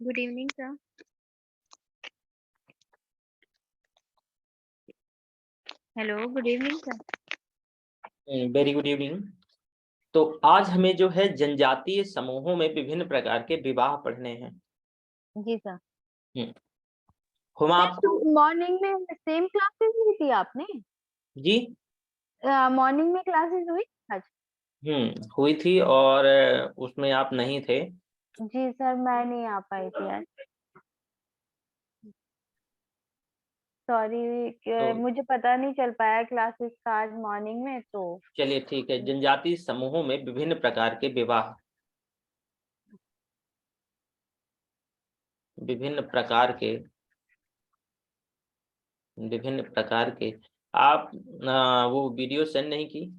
Good evening, sir. Hello, good evening, sir. Very good evening. तो आज हमें जो है जनजातीय समूहों में विभिन्न प्रकार के विवाह पढ़ने हैं। जी सर। हम आपको मॉर्निंग में सेम क्लासेस ली थी आपने? जी मॉर्निंग में क्लासेस हुई आज? हुई थी और उसमें आप नहीं थे। जी सर, मैं नहीं आ पाई थी आज। सॉरी, तो मुझे पता नहीं चल पाया क्लासेस का आज मॉर्निंग में तो। चलिए ठीक है। जनजातीय समूहों में विभिन्न प्रकार के विवाह, विभिन्न प्रकार के आप वो वीडियो सेंड नहीं की?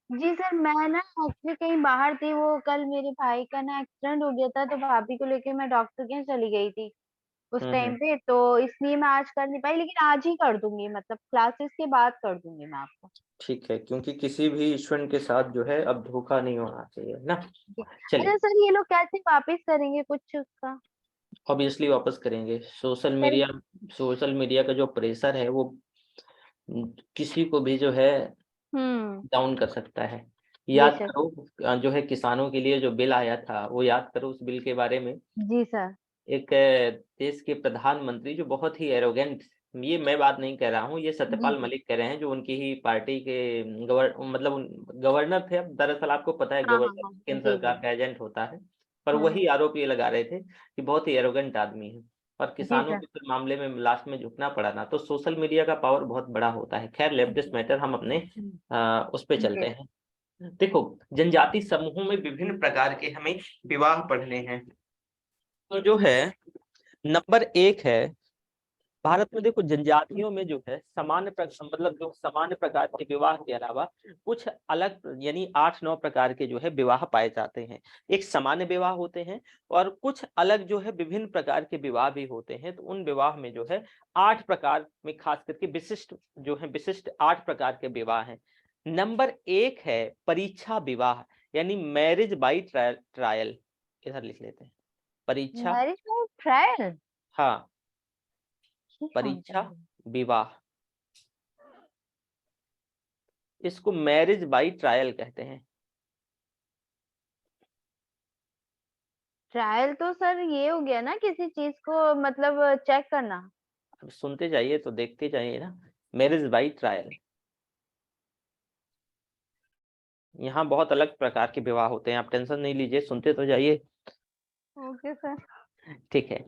जी सर, मैं ना एक्चुअली कहीं बाहर थी। वो कल मेरे भाई का ना एक्सीडेंट हो गया था, तो भाभी को लेके मैं डॉक्टर के यहाँ चली गई थी उस टाइम हम्म। पे, तो इसलिए मैं आज कर नहीं पाई, लेकिन आज ही कर दूंगी, मतलब क्लासेस के बाद कर दूंगी मैं आपको। ठीक है, क्योंकि किसी भी स्टूडेंट के साथ जो है अब धोखा नहीं होना चाहिए ना। जी। अच्छा चलिए, सर, ये लोग कैसे वापस करेंगे कुछ उसका? ऑब्वियसली वापस करेंगे। सर। सोशल मीडिया का जो प्रेशर है वो किसी को भी जो है हम्म। डाउन कर सकता है। याद बेशक। करो, जो है किसानों के लिए जो बिल आया था वो याद करो। उस बिल के बारे में जी सर। एक देश के प्रधानमंत्री जो बहुत ही एरोगेंट, ये मैं बात नहीं कह रहा हूँ, ये जी सत्यपाल जी। मलिक कह रहे हैं, जो उनकी ही पार्टी के गवर्नर थे। अब दरअसल आपको पता है हाँ हाँ गवर्नर हाँ। केंद्र जी सरकार जी। का एजेंट होता है, पर वही आरोप ये लगा रहे थे कि बहुत ही एरोगेंट आदमी है। और जी किसानों सर। के फिर मामले में लास्ट में झुकना पड़ा ना, तो सोशल मीडिया का पावर बहुत बड़ा होता है। खैर, लेफ्ट दिस मैटर, हम अपने उस पे चलते जी। हैं। देखो, जनजाति समूहों में विभिन्न प्रकार के हमें विवाह पढ़ने हैं। तो जो है नंबर एक है, भारत में देखो जनजातियों में जो है मतलब जो सामान्य प्रकार के विवाह के अलावा कुछ अलग यानी 8-9 प्रकार के जो है विवाह पाए जाते हैं। एक सामान्य विवाह होते हैं और कुछ अलग जो है विभिन्न प्रकार के विवाह भी होते हैं। तो उन विवाह में जो है 8 प्रकार में, खास करके विशिष्ट 8 प्रकार के विवाह हैं। नंबर एक है परीक्षा विवाह, यानी मैरिज बाई ट्रायल। इधर लिख लेते हैं, परीक्षा। Marriage by trial? हाँ, ये कौन सा परीक्षा है? विवाह, इसको मैरिज बाई ट्रायल कहते हैं। ट्रायल तो सर ये हो गया ना, किसी चीज को मतलब चेक करना। अब सुनते जाइए तो देखते जाइए ना। मैरिज बाई ट्रायल, यहाँ बहुत अलग प्रकार के विवाह होते हैं। आप टेंशन नहीं लीजिए, सुनते तो जाइए। Okay sir. ठीक है।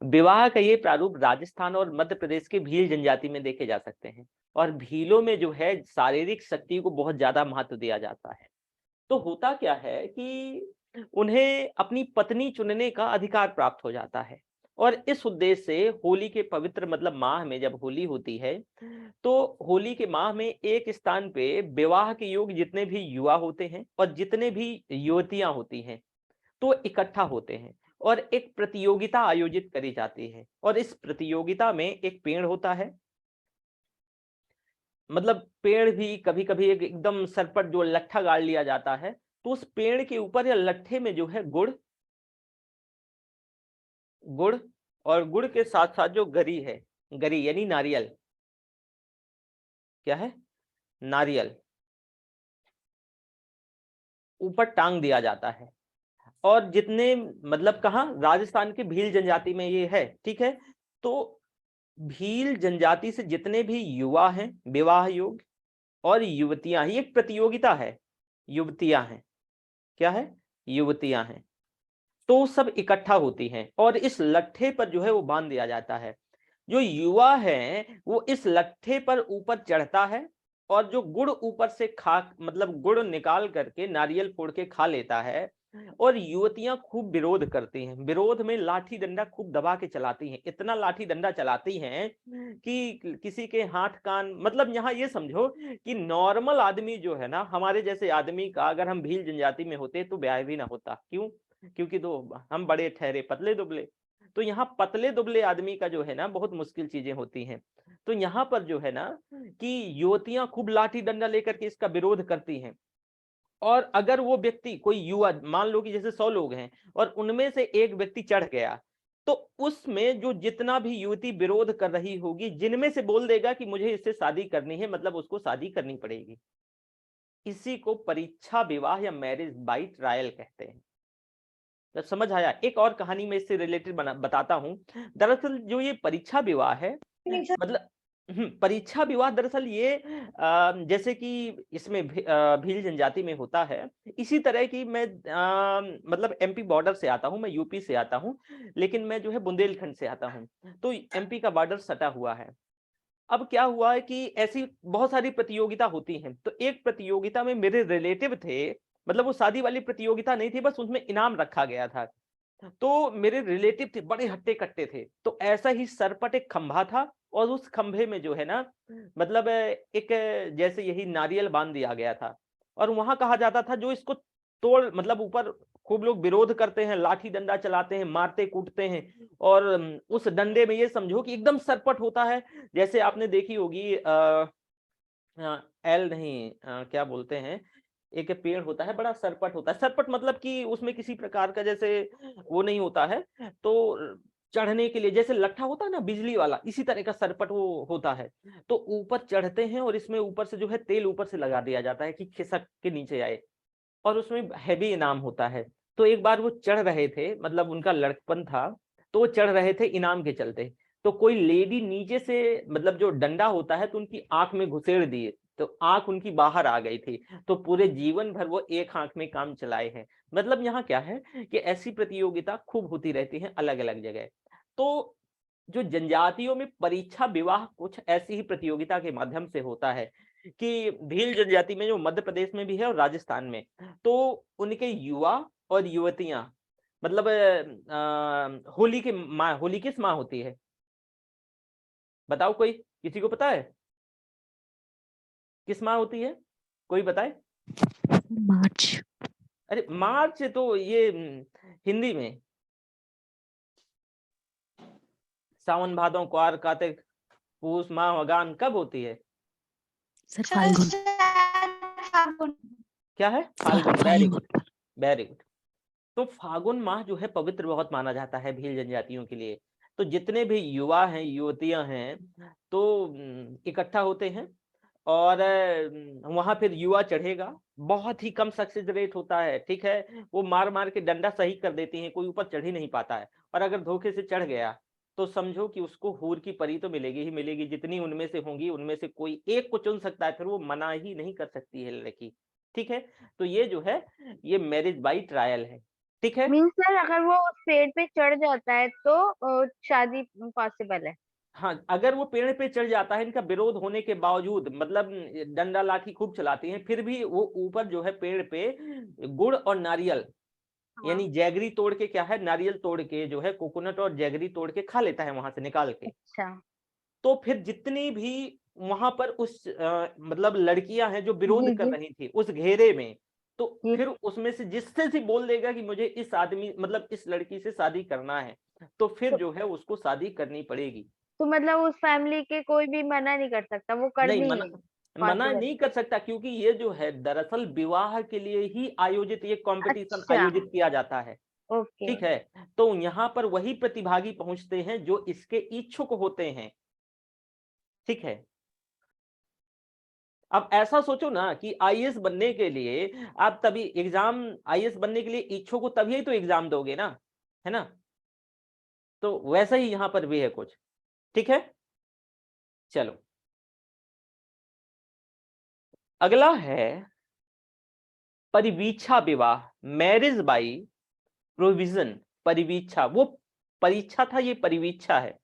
विवाह का ये प्रारूप राजस्थान और मध्य प्रदेश के भील जनजाति में देखे जा सकते हैं। और भीलों में जो है शारीरिक शक्ति को बहुत ज्यादा महत्व दिया जाता है। तो होता क्या है कि उन्हें अपनी पत्नी चुनने का अधिकार प्राप्त हो जाता है। और इस उद्देश्य से होली के पवित्र मतलब माह में जब होली होती है, तो होली के माह में एक स्थान पे विवाह के योग जितने भी युवा होते हैं और जितने भी युवतियां होती हैं, तो इकट्ठा होते हैं और एक प्रतियोगिता आयोजित करी जाती है। और इस प्रतियोगिता में एक पेड़ होता है, मतलब पेड़ भी कभी कभी एकदम सर पर जो लट्ठा गाड़ लिया जाता है, तो उस पेड़ के ऊपर या लट्ठे में जो है गुड़ गुड़ और गुड़ के साथ साथ जो गरी है, गरी यानी नारियल, क्या है, नारियल, ऊपर टांग दिया जाता है। और जितने मतलब कहाँ, राजस्थान के भील जनजाति में ये है, ठीक है। तो भील जनजाति से जितने भी युवा हैं विवाह योग्य और युवतियां, ये एक प्रतियोगिता है, युवतियां हैं, क्या है, युवतियां हैं, तो सब इकट्ठा होती हैं और इस लट्ठे पर जो है वो बांध दिया जाता है। जो युवा है वो इस लट्ठे पर ऊपर चढ़ता है और जो गुड़ ऊपर से खा मतलब गुड़ निकाल करके नारियल फोड़ के खा लेता है। और युवतियां खूब विरोध करती हैं, विरोध में लाठी डंडा खूब दबा के चलाती हैं, इतना लाठी डंडा चलाती हैं कि किसी के हाथ कान, मतलब यहाँ ये समझो कि नॉर्मल आदमी जो है ना, हमारे जैसे आदमी का अगर हम भील जनजाति में होते तो ब्याह भी ना होता। क्यों? क्योंकि तो हम बड़े ठहरे पतले दुबले, तो यहाँ पतले दुबले आदमी का जो है ना बहुत मुश्किल चीजें होती हैं। तो यहाँ पर जो है ना कि युवतियां खूब लाठी डंडा लेकर के इसका विरोध करती हैं। और अगर वो व्यक्ति कोई युवा, मान लो कि जैसे 100 लोग हैं और उनमें से एक व्यक्ति चढ़ गया, तो उसमें जो जितना भी युवती विरोध कर रही होगी, जिनमें से बोल देगा कि मुझे इससे शादी करनी है, मतलब उसको शादी करनी पड़ेगी। इसी को परीक्षा विवाह या मैरिज बाय ट्रायल कहते हैं। तो समझ आया? एक और कहानी में इससे रिलेटेड बताता हूं। दरअसल जो ये परीक्षा विवाह है, मतलब परीक्षा विवाह दरअसल ये जैसे कि इसमें भील जनजाति में होता है, इसी तरह की मैं मतलब एमपी बॉर्डर से आता हूं, मैं यूपी से आता हूं, लेकिन मैं जो है बुंदेलखंड से आता हूं, तो एमपी का बॉर्डर सटा हुआ है। अब क्या हुआ है कि ऐसी बहुत सारी प्रतियोगिता होती हैं, तो एक प्रतियोगिता में मेरे रिलेटिव थे, मतलब वो शादी वाली प्रतियोगिता नहीं थी, बस उसमें इनाम रखा गया था। तो मेरे रिलेटिव थे, बड़े हट्टे कट्टे थे, तो ऐसा ही सर पर एक खंभा था और उस खंभे में जो है ना, मतलब एक जैसे यही नारियल बांध दिया गया था, और वहां कहा जाता था जो इसको तोड़, मतलब ऊपर खूब लोग विरोध करते हैं, लाठी डंडा चलाते हैं, मारते कूटते हैं, और उस डंडे में ये समझो कि एकदम सरपट होता है, जैसे आपने देखी होगी एल नहीं, क्या बोलते हैं, एक पेड़ होता है बड़ा सरपट होता है, सरपट मतलब कि उसमें किसी प्रकार का जैसे वो नहीं होता है, तो चढ़ने के लिए जैसे लट्ठा होता है ना बिजली वाला, इसी तरह का सरपट वो होता है। तो ऊपर चढ़ते हैं और इसमें ऊपर से जो है तेल ऊपर से लगा दिया जाता है कि खिसक के नीचे आए, और उसमें हैवी इनाम होता है। तो एक बार वो चढ़ रहे थे, मतलब उनका लड़कपन था, तो वो चढ़ रहे थे इनाम के चलते, तो कोई लेडी नीचे से, मतलब जो डंडा होता है, तो उनकी आंख में घुसेड़ दिए, तो आंख उनकी बाहर आ गई थी, तो पूरे जीवन भर वो एक आंख में काम चलाए हैं। मतलब यहाँ क्या है कि ऐसी प्रतियोगिता खूब होती रहती है अलग अलग जगह। तो जो जनजातियों में परीक्षा विवाह कुछ ऐसी ही प्रतियोगिता के माध्यम से होता है कि भील जनजाति में, जो मध्य प्रदेश में भी है और राजस्थान में, तो उनके युवा और युवतियां, मतलब होली के माँ, होली किस माँ होती है बताओ, कोई किसी को पता है किस माँ होती है? कोई बताए। मार्च। अरे मार्च तो ये हिंदी में सावन भादो क्वार कार्तिक पूस माह मगान कब होती है? सर फाल्गुन। क्या है? Phalgun. Very Phalgun. Good, very good. तो फागुन माह जो है पवित्र बहुत माना जाता है भील जनजातियों के लिए। तो जितने भी युवा हैं, युवतियां हैं, तो इकट्ठा होते हैं, और वहां फिर युवा चढ़ेगा, बहुत ही कम सक्सेस रेट होता है, ठीक है, वो मार मार के डंडा सही कर देती हैं, कोई ऊपर चढ़ ही नहीं पाता है, और अगर धोखे से चढ़ गया तो समझो कि उसको हूर की परी तो मिलेगी ही मिलेगी, जितनी उनमें से होंगी उनमें से कोई एक को चुन सकता है, फिर वो मना ही नहीं कर सकती है लड़की, ठीक है। तो ये जो है, ये मैरिज बाई ट्रायल है, ठीक है। मीन्स सर अगर वो उस पेड़ पे चढ़ जाता है तो शादी पॉसिबल है? हाँ, अगर वो पेड़ पे चढ़ जाता है, इनका विरोध होने के बावजूद, मतलब डंडा लाठी खूब चलाती हैं, फिर भी वो ऊपर जो है पेड़ पे गुड़ और नारियल, हाँ। यानी जैगरी तोड़ के, क्या है, नारियल तोड़ के जो है, कोकोनट और जैगरी तोड़ के खा लेता है वहां से निकाल के। अच्छा। तो फिर जितनी भी वहां पर उस मतलब लड़कियां हैं जो विरोध जी कर जी रही थी उस घेरे में, तो जी। फिर उसमें से जिससे भी बोल देगा कि मुझे इस आदमी, मतलब इस लड़की से शादी करना है, तो फिर तो, जो है उसको शादी करनी पड़ेगी। तो मतलब उस फैमिली के कोई भी मना नहीं कर सकता, वो कर नहीं, भी मना नहीं मना पॉसिबल? नहीं कर सकता, क्योंकि ये जो है दरअसल विवाह के लिए ही आयोजित, ये कंपटीशन अच्छा। आयोजित किया जाता है, ओके। ठीक है। तो यहाँ पर वही प्रतिभागी पहुंचते हैं जो इसके इच्छुक होते हैं, ठीक है। अब ऐसा सोचो ना कि आईएएस बनने के लिए आप तभी एग्जाम, आईएएस बनने के लिए इच्छुक हो तभी तो एग्जाम दोगे ना, है ना। तो वैसा ही यहाँ पर भी है कुछ, ठीक है। चलो, अगला है परिवीक्षा विवाह, मैरिज बाई प्रोविजन। परिवीक्षा, वो परीक्षा था, ये परिवीक्षा है।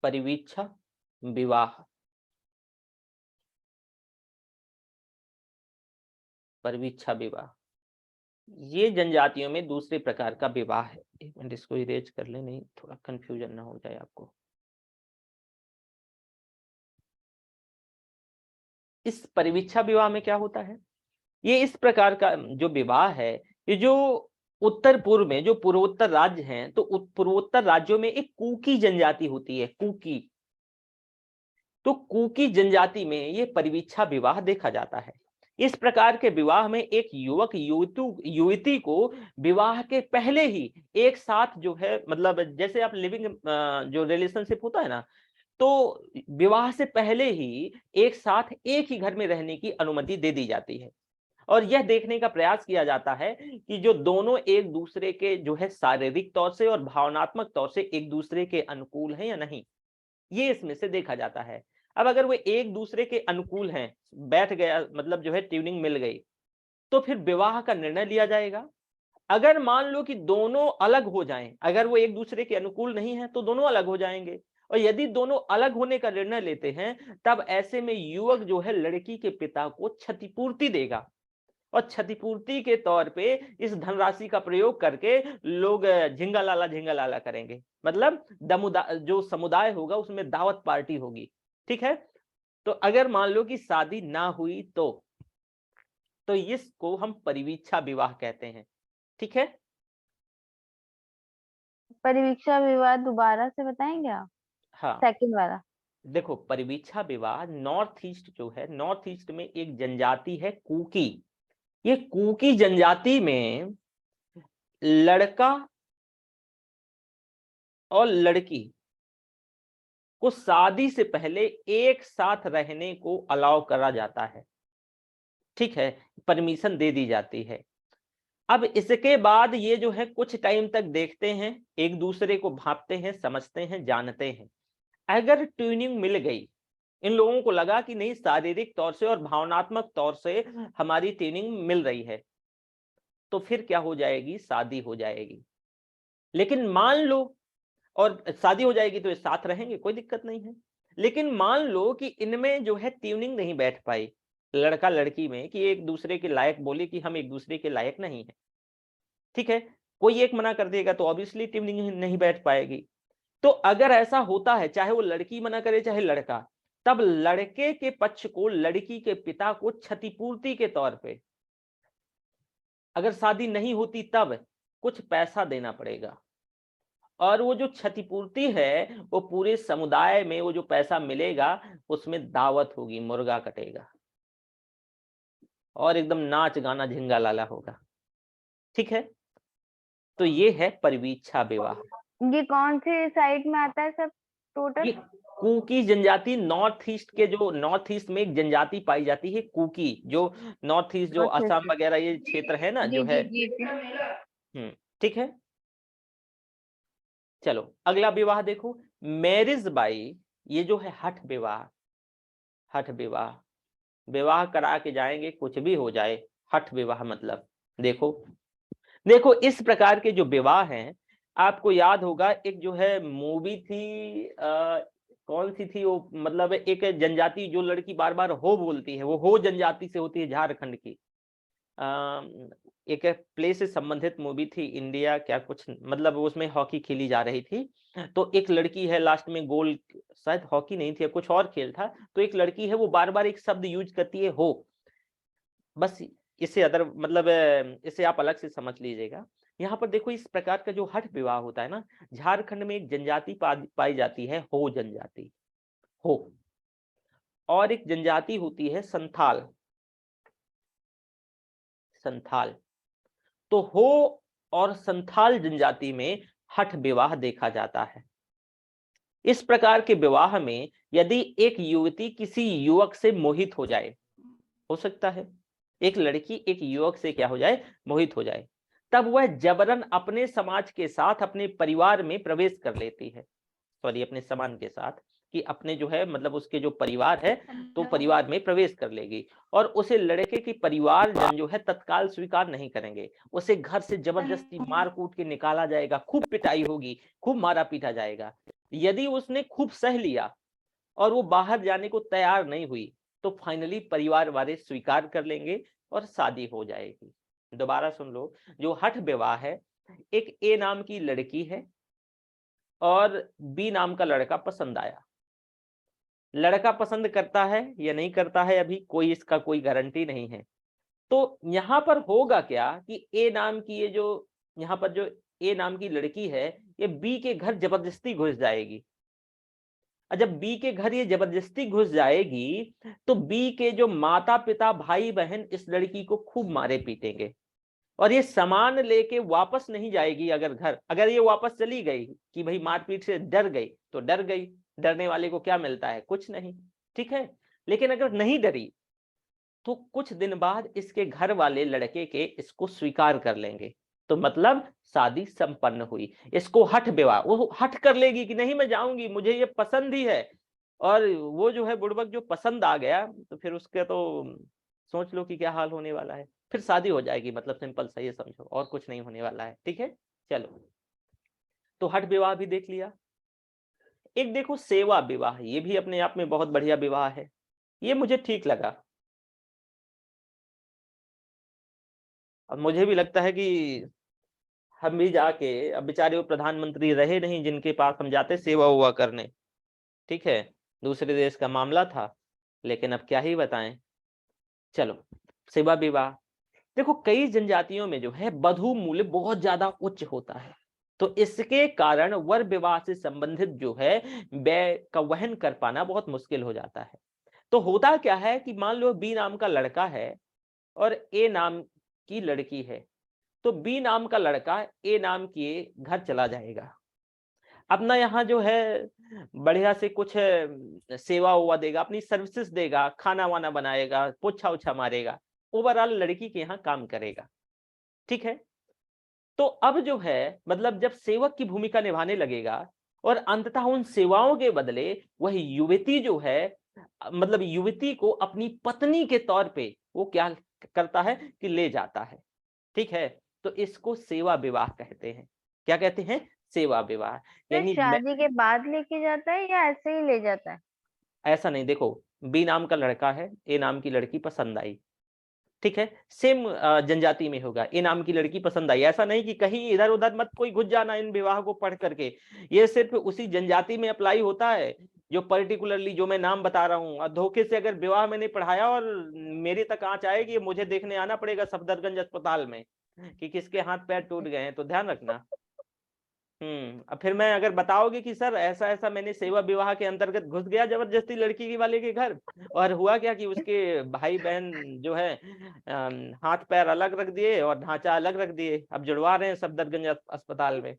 परिवीक्षा विवाह, परिवीक्षा विवाह, ये जनजातियों में दूसरे प्रकार का विवाह है। एक मिनट इसको इरेज कर ले, नहीं थोड़ा कंफ्यूजन ना हो जाए आपको। इस परिवीक्षा विवाह में क्या होता है, ये इस प्रकार का जो विवाह है, ये जो उत्तर पूर्व में जो पूर्वोत्तर राज्य हैं, तो पूर्वोत्तर राज्यों में एक कूकी जनजाति होती है, कूकी। तो कूकी जनजाति में ये परिवीक्षा विवाह देखा जाता है। इस प्रकार के विवाह में एक युवक युवती को विवाह के पहले ही एक साथ जो है, मतलब जैसे आप लिविंग जो रिलेशनशिप होता है ना, तो विवाह से पहले ही एक साथ एक ही घर में रहने की अनुमति दे दी जाती है। और यह देखने का प्रयास किया जाता है कि जो दोनों एक दूसरे के जो है शारीरिक तौर से और भावनात्मक तौर से एक दूसरे के अनुकूल हैं या नहीं, ये इसमें से देखा जाता है। अब अगर वो एक दूसरे के अनुकूल हैं, बैठ गया, मतलब जो है ट्यूनिंग मिल गई, तो फिर विवाह का निर्णय लिया जाएगा। अगर मान लो कि दोनों अलग हो जाएं, अगर वो एक दूसरे के अनुकूल नहीं है तो दोनों अलग हो जाएंगे, और यदि दोनों अलग होने का निर्णय लेते हैं, तब ऐसे में युवक जो है लड़की के पिता को क्षतिपूर्ति देगा, और क्षतिपूर्ति के तौर पे इस धनराशि का प्रयोग करके लोग झिंगा लाला करेंगे, मतलब जो समुदाय होगा उसमें दावत पार्टी होगी। ठीक है। तो अगर मान लो कि शादी ना हुई तो इसको हम परिवीक्षा विवाह कहते हैं। ठीक है। परिवीक्षा विवाह दोबारा से बताएंगे आप? हाँ, सेकंड वाला। देखो परिवीक्षा विवाह नॉर्थ ईस्ट जो है, नॉर्थ ईस्ट में एक जनजाति है कूकी। ये कूकी जनजाति में लड़का और लड़की को शादी से पहले एक साथ रहने को अलाउ करा जाता है। ठीक है, परमिशन दे दी जाती है। अब इसके बाद ये जो है कुछ टाइम तक देखते हैं, एक दूसरे को भांपते हैं, समझते हैं, जानते हैं। अगर ट्यूनिंग मिल गई, इन लोगों को लगा कि नहीं शारीरिक तौर से और भावनात्मक तौर से हमारी ट्यूनिंग मिल रही है, तो फिर क्या हो जाएगी, शादी हो जाएगी। लेकिन मान लो, और शादी हो जाएगी तो ये साथ रहेंगे, कोई दिक्कत नहीं है। लेकिन मान लो कि इनमें जो है ट्यूनिंग नहीं बैठ पाई, लड़का लड़की में, कि एक दूसरे के लायक बोले कि हम एक दूसरे के लायक नहीं है। ठीक है, कोई एक मना कर देगा तो ऑब्वियसली ट्यूनिंग नहीं बैठ पाएगी। तो अगर ऐसा होता है, चाहे वो लड़की मना करे चाहे लड़का, तब लड़के के पक्ष को लड़की के पिता को क्षतिपूर्ति के तौर पे, अगर शादी नहीं होती तब कुछ पैसा देना पड़ेगा। और वो जो क्षतिपूर्ति है वो पूरे समुदाय में, वो जो पैसा मिलेगा उसमें दावत होगी, मुर्गा कटेगा और एकदम नाच गाना झिंगा लाला होगा। ठीक है। तो ये है परिवीक्षा विवाह। ये कौन से साइड में आता है सब टोटल? ये कूकी जनजाति नॉर्थ ईस्ट के, जो नॉर्थ ईस्ट में एक जनजाति पाई जाती है कूकी, जो नॉर्थ ईस्ट जो अच्छा असम अच्छा। वगैरह ये क्षेत्र है ना जी जो है। जी जी। ठीक है। चलो अगला विवाह देखो, मैरिज बाई, ये जो है हठ विवाह। हठ विवाह, विवाह करा के जाएंगे कुछ भी हो जाए, हठ विवाह मतलब। देखो देखो इस प्रकार के जो विवाह हैं, आपको याद होगा एक जो है मूवी थी, कौन सी थी वो, मतलब एक जनजाति जो लड़की बार बार हो बोलती है, वो हो जनजाति से होती है, झारखंड की। एक प्ले से संबंधित मूवी थी, इंडिया क्या कुछ, मतलब उसमें हॉकी खेली जा रही थी। तो एक लड़की है लास्ट में गोल, शायद हॉकी नहीं थी, कुछ और खेल था। तो एक लड़की है वो बार बार एक शब्द यूज करती है, हो। बस इसे अदर मतलब इसे आप अलग से समझ लीजिएगा। यहाँ पर देखो इस प्रकार का जो हठ विवाह होता है ना, झारखंड में एक जनजाति पाई जाती है, हो जनजाति, हो। और एक जनजाति होती है संथाल, संथाल। तो हो और संथाल जनजाति में हठ विवाह देखा जाता है। इस प्रकार के विवाह में यदि एक युवती किसी युवक से मोहित हो जाए, हो सकता है एक लड़की एक युवक से क्या हो जाए, मोहित हो जाए, तब वह जबरन अपने समाज के साथ अपने परिवार में प्रवेश कर लेती है, सॉरी अपने समान के साथ, कि अपने जो है मतलब उसके जो परिवार है तो परिवार में प्रवेश कर लेगी। और उसे लड़के के परिवार जन जो है तत्काल स्वीकार नहीं करेंगे, उसे घर से जबरदस्ती मार कूट के निकाला जाएगा, खूब पिटाई होगी, खूब मारा पीटा जाएगा। यदि उसने खूब सह लिया और वो बाहर जाने को तैयार नहीं हुई, तो फाइनली परिवार वाले स्वीकार कर लेंगे और शादी हो जाएगी। दोबारा सुन लो, जो हठ विवाह है, एक ए नाम की लड़की है और बी नाम का लड़का पसंद आया। लड़का पसंद करता है या नहीं करता है अभी कोई इसका कोई गारंटी नहीं है। तो यहां पर होगा क्या कि ए नाम की ये जो यहाँ पर जो ए नाम की लड़की है ये बी के घर जबरदस्ती घुस जाएगी। और जब बी के घर ये जबरदस्ती घुस जाएगी तो बी के जो माता पिता भाई बहन इस लड़की को खूब मारे पीटेंगे और ये सामान लेके वापस नहीं जाएगी। अगर ये वापस चली गई कि भाई मारपीट से डर गई तो डर गई, डरने वाले को क्या मिलता है, कुछ नहीं, ठीक है। लेकिन अगर नहीं डरी तो कुछ दिन बाद इसके घर वाले लड़के के इसको स्वीकार कर लेंगे, तो मतलब शादी संपन्न हुई। इसको हठ विवाह, वो हठ कर लेगी कि नहीं मैं जाऊंगी, मुझे ये पसंद ही है, और वो जो है बुड़बक जो पसंद आ गया तो फिर उसके तो सोच लो कि क्या हाल होने वाला है, फिर शादी हो जाएगी। मतलब सिंपल सा ये समझो, और कुछ नहीं होने वाला है, ठीक है। चलो, तो हठ विवाह भी देख लिया। एक देखो सेवा विवाह, ये भी अपने आप में बहुत बढ़िया विवाह है, ये मुझे ठीक लगा। अब मुझे भी लगता है कि हम भी जाके, अब बेचारे वो प्रधानमंत्री रहे नहीं जिनके पास हम जाते सेवा हुआ करने, ठीक है, दूसरे देश का मामला था, लेकिन अब क्या ही बताएं। चलो, सेवा विवाह देखो, कई जनजातियों में जो है वधू मूल्य बहुत ज्यादा उच्च होता है, तो इसके कारण वर विवाह से संबंधित जो है व्यय का वहन कर पाना बहुत मुश्किल हो जाता है। तो होता क्या है कि मान लो बी नाम का लड़का है और ए नाम की लड़की है, तो बी नाम का लड़का ए नाम के घर चला जाएगा, अपना यहाँ जो है बढ़िया से कुछ सेवा हुआ देगा, अपनी सर्विसेज देगा, खाना वाना बनाएगा, पोछा उछा मारेगा, ओवरऑल लड़की के यहाँ काम करेगा, ठीक है। तो अब जो है मतलब जब सेवक की भूमिका निभाने लगेगा और अंततः उन सेवाओं के बदले वह युवती जो है, मतलब युवती को अपनी पत्नी के तौर पे वो क्या करता है कि ले जाता है, ठीक है। तो इसको सेवा विवाह कहते हैं। क्या कहते हैं? सेवा विवाह। फिर यानी शादी के बाद लेके जाता है या ऐसे ही ले जाता है? ऐसा नहीं, देखो बी नाम का लड़का है, ए नाम की लड़की पसंद आई, ठीक है, सेम जनजाति में होगा, ए नाम की लड़की पसंद आई, ऐसा नहीं कि कहीं इधर उधर मत कोई घुस जाना इन विवाह को पढ़ करके, ये सिर्फ उसी जनजाति में अप्लाई होता है जो पर्टिकुलरली जो मैं नाम बता रहा हूँ। और धोखे से अगर विवाह मैंने पढ़ाया और मेरे तक आंच आएगी, मुझे देखने आना पड़ेगा सफदरगंज अस्पताल में कि किसके हाथ पैर टूट गए हैं, तो ध्यान रखना। अब फिर मैं अगर बताओगे कि सर ऐसा ऐसा मैंने सेवा विवाह के अंतर्गत घुस गया जबरदस्ती लड़की वाले के घर, और हुआ क्या कि उसके भाई बहन जो है हाथ पैर अलग रख दिए और ढांचा अलग रख दिए, अब जुड़वा रहे हैं सफदरगंज अस्पताल में,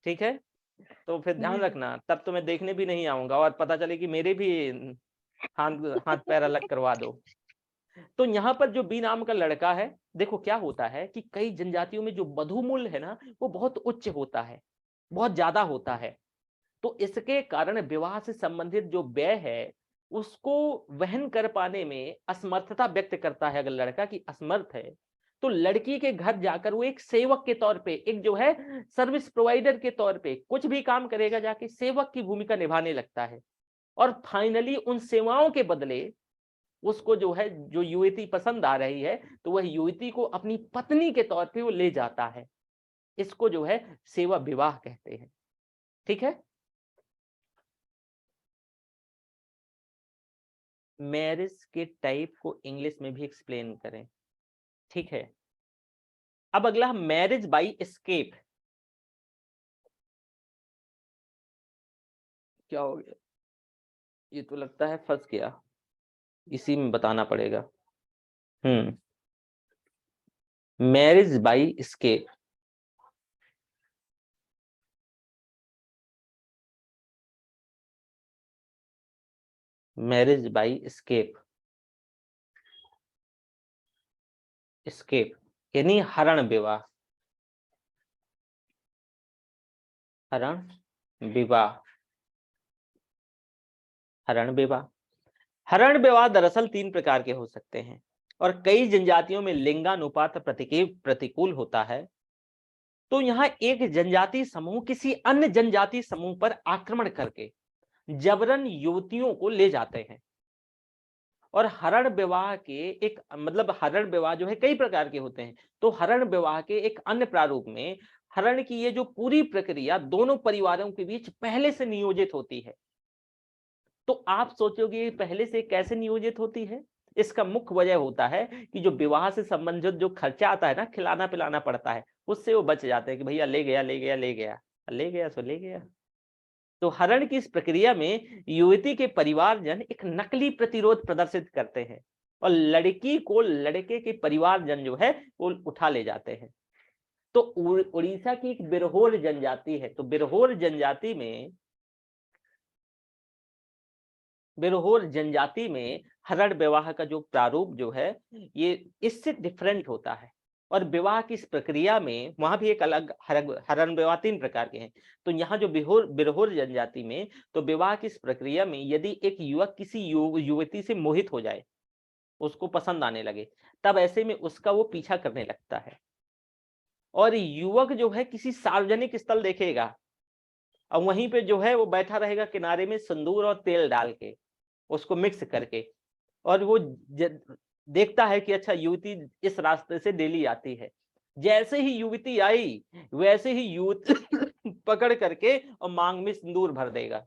ठीक है, तो फिर ध्यान रखना, तब तो मैं देखने भी नहीं आऊंगा और पता चले कि मेरे भी हाथ हाथ पैर अलग करवा दो। तो यहाँ पर जो बी नाम का लड़का है, देखो क्या होता है कि कई जनजातियों में जो वधू मूल्य है ना वो बहुत उच्च होता है, बहुत ज्यादा होता है, तो इसके कारण विवाह से संबंधित जो व्यय है उसको वहन कर पाने में असमर्थता व्यक्त करता है। अगर लड़का की असमर्थ है तो लड़की के घर जाकर वो एक सेवक के तौर पे, एक जो है सर्विस प्रोवाइडर के तौर पे कुछ भी काम करेगा, जाके सेवक की भूमिका निभाने लगता है, और फाइनली उन सेवाओं के बदले उसको जो है जो युवती पसंद आ रही है तो वह युवती को अपनी पत्नी के तौर पे वो ले जाता है। इसको जो है सेवा विवाह कहते हैं, ठीक है। मैरिज के टाइप को इंग्लिश में भी एक्सप्लेन करें, ठीक है। अब अगला मैरिज बाय एस्केप। क्या हो गया? ये तो लगता है फंस गया, इसी में बताना पड़ेगा। Marriage by escape, marriage by escape, escape यानी हरण विवाह, हरण विवाह, हरण विवाह। हरण विवाह दरअसल 3 प्रकार के हो सकते हैं और कई जनजातियों में लिंगानुपात प्रतिकूल होता है। तो यहाँ एक जनजाति समूह किसी अन्य जनजाति समूह पर आक्रमण करके जबरन युवतियों को ले जाते हैं। और हरण विवाह के एक मतलब हरण विवाह जो है कई प्रकार के होते हैं, तो हरण विवाह के एक अन्य प्रारूप में हरण की ये जो पूरी प्रक्रिया दोनों परिवारों के बीच पहले से नियोजित होती है। तो आप सोचोगे पहले से कैसे नियोजित होती है? इसका मुख्य वजह होता है कि जो विवाह से संबंधित जो खर्चा आता है ना, खिलाना पिलाना पड़ता है, उससे वो बच जाते हैं कि भैया ले गया ले गया ले गया, ले गया सो ले गया। तो हरण की इस प्रक्रिया में युवती के परिवारजन एक नकली प्रतिरोध प्रदर्शित करते हैं और लड़की को लड़के के परिवारजन जो है वो उठा ले जाते हैं। तो उड़ीसा की एक बिरहोर जनजाति है, तो बिरहोर जनजाति में हरण विवाह का जो प्रारूप जो है ये इससे डिफरेंट होता है। और विवाह की इस प्रक्रिया में वहां भी एक अलग हरण विवाह 3 प्रकार के हैं। तो यहाँ जो बिरहोर जनजाति में तो विवाह की इस प्रक्रिया में यदि एक युवक किसी युवती से मोहित हो जाए, उसको पसंद आने लगे, तब ऐसे में उसका वो पीछा करने लगता है और युवक जो है किसी सार्वजनिक स्थल देखेगा और वहीं पे जो है वो बैठा रहेगा किनारे में सिंदूर और तेल डाल के उसको मिक्स करके, और वो देखता है कि अच्छा युवती इस रास्ते से डेली आती है। जैसे ही युवती आई वैसे ही युवती पकड़ करके और मांग में सिंदूर भर देगा।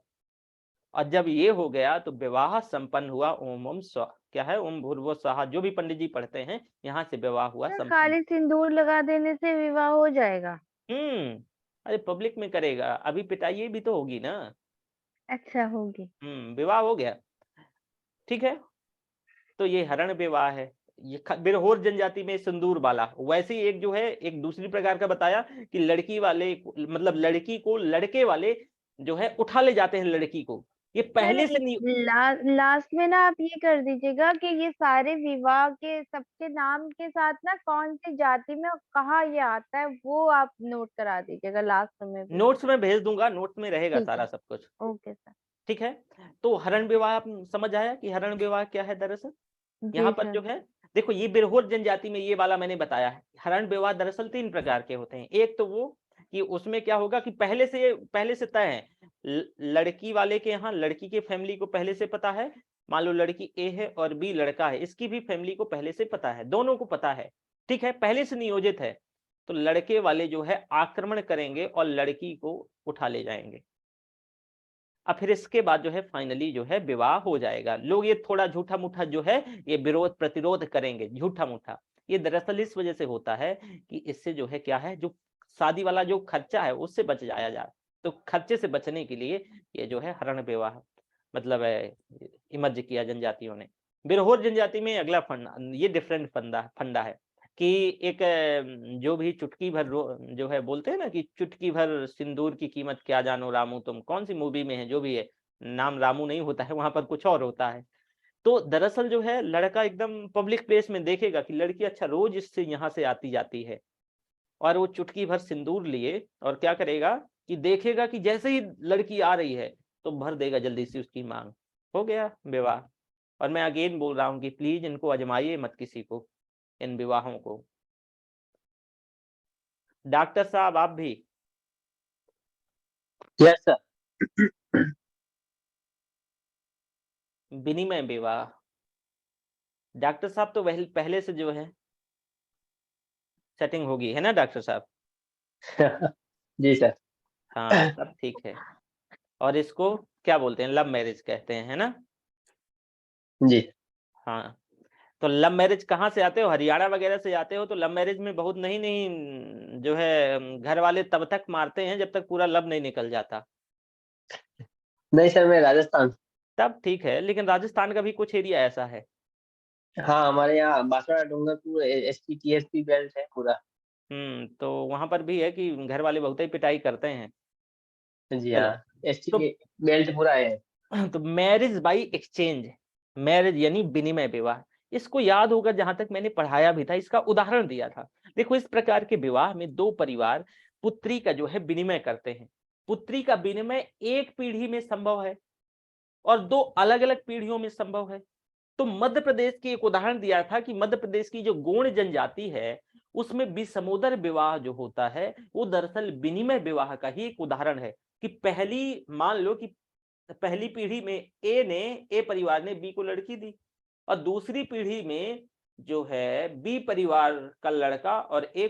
और जब ये हो गया तो विवाह संपन्न हुआ। ओम क्या है, ओम भूर्भुवः स्वहा, जो भी पंडित जी पढ़ते हैं यहाँ से विवाह हुआ संपन्न। खाली सिंदूर लगा देने से विवाह हो जाएगा? अरे पब्लिक में करेगा, अभी पिटाई भी तो होगी ना। अच्छा, होगी। विवाह हो गया, ठीक है। तो ये हरण विवाह है, ये बिरहोर जनजाति में सिंदूर वाला। वैसे ही एक जो है एक दूसरी प्रकार का बताया कि लड़की वाले मतलब लड़की को लड़के वाले जो है उठा ले जाते हैं लड़की को, ये पहले से नहीं। लास्ट में ना आप ये कर दीजिएगा कि ये सारे विवाह के सबके नाम के साथ ना कौन सी जाति में कहाँ ये आता है वो आप नोट करा दीजिएगा लास्ट में भी। नोट्स में भेज दूंगा, नोट्स में रहेगा सारा सब कुछ। ओके सर, ठीक है। तो हरण विवाह आप समझ आया कि हरण विवाह क्या है दरअसल। यहाँ पर जो है देखो ये बिरहोर जनजाति में ये वाला मैंने बताया है। हरण विवाह दरअसल 3 प्रकार के होते हैं। एक तो वो कि उसमें क्या होगा कि पहले से तय है, लड़की वाले के यहाँ लड़की के फैमिली को पहले से पता है, मान लो लड़की ए है और बी लड़का है, इसकी भी फैमिली को पहले से पता है, दोनों को पता है, ठीक है, पहले से नियोजित है। तो लड़के वाले जो है आक्रमण करेंगे और लड़की को उठा ले जाएंगे। अब फिर इसके बाद जो है फाइनली जो है विवाह हो जाएगा। लोग ये थोड़ा झूठा मूठा जो है ये विरोध प्रतिरोध करेंगे, झूठा मूठा। ये दरअसल इस वजह से होता है कि इससे जो है क्या है, जो शादी वाला जो खर्चा है उससे बच जाया जाए। तो खर्चे से बचने के लिए ये जो है हरण विवाह मतलब इमर्ज किया जनजातियों ने। बिरहोर जनजाति में अगला फंडा, ये डिफरेंट फंडा है कि एक जो भी चुटकी भर जो है बोलते हैं ना कि चुटकी भर सिंदूर की कीमत क्या जानो रामू तुम, कौन सी मूवी में है, जो भी है, नाम रामू नहीं होता है, वहां पर कुछ और होता है। तो दरअसल जो है लड़का एकदम पब्लिक प्लेस में देखेगा कि लड़की अच्छा रोज इससे यहाँ से आती जाती है, और वो चुटकी भर सिंदूर लिए और क्या करेगा कि देखेगा कि जैसे ही लड़की आ रही है तो भर देगा जल्दी से उसकी मांग। हो गया विवाह। और मैं अगेन बोल रहा हूँ कि प्लीज इनको आजमाइए मत किसी को, इन विवाहों को। डॉक्टर साहब आप भी? Yes sir. विनिमय विवाह, डॉक्टर साहब तो पहले से जो है सेटिंग होगी है ना डॉक्टर साहब? जी सर। हाँ सब ठीक है। और इसको क्या बोलते हैं, लव मैरिज कहते हैं, है ना? जी हाँ। तो लव मैरिज कहाँ से आते हो, हरियाणा वगैरह से आते हो? तो लव मैरिज में बहुत नहीं जो है घर वाले तब तक मारते हैं जब तक पूरा लव नहीं निकल जाता। नहीं सर, मैं राजस्थान। तब ठीक है, लेकिन राजस्थान का भी कुछ एरिया ऐसा है। हाँ, हमारे यहाँ Banswara Dungarpur SP TSP belt है पूरा। तो वहां पर भी है कि घर वाले बहुत ही पिटाई करते हैं। जी चलो, हाँ, एसटी तो बेल्ट पूरा है। तो मैरिज बाई एक्सचेंज, मैरिज यानी विनिमय विवाह, इसको याद होगा जहां तक मैंने पढ़ाया भी था, इसका उदाहरण दिया था। देखो इस प्रकार के विवाह में दो परिवार पुत्री का जो है विनिमय करते हैं। पुत्री का विनिमय एक पीढ़ी में संभव है और दो अलग अलग पीढ़ियों में संभव है। तो मध्य प्रदेश की एक उदाहरण दिया था कि मध्य प्रदेश की जो गोंड जनजाति है उसमें विसमोदर विवाह जो होता है वो दरअसल विनिमय विवाह का ही एक उदाहरण है। कि पहली मान लो कि पहली पीढ़ी में ए परिवार ने बी को लड़की दी और दूसरी पीढ़ी में जो है बी परिवार का लड़का और ए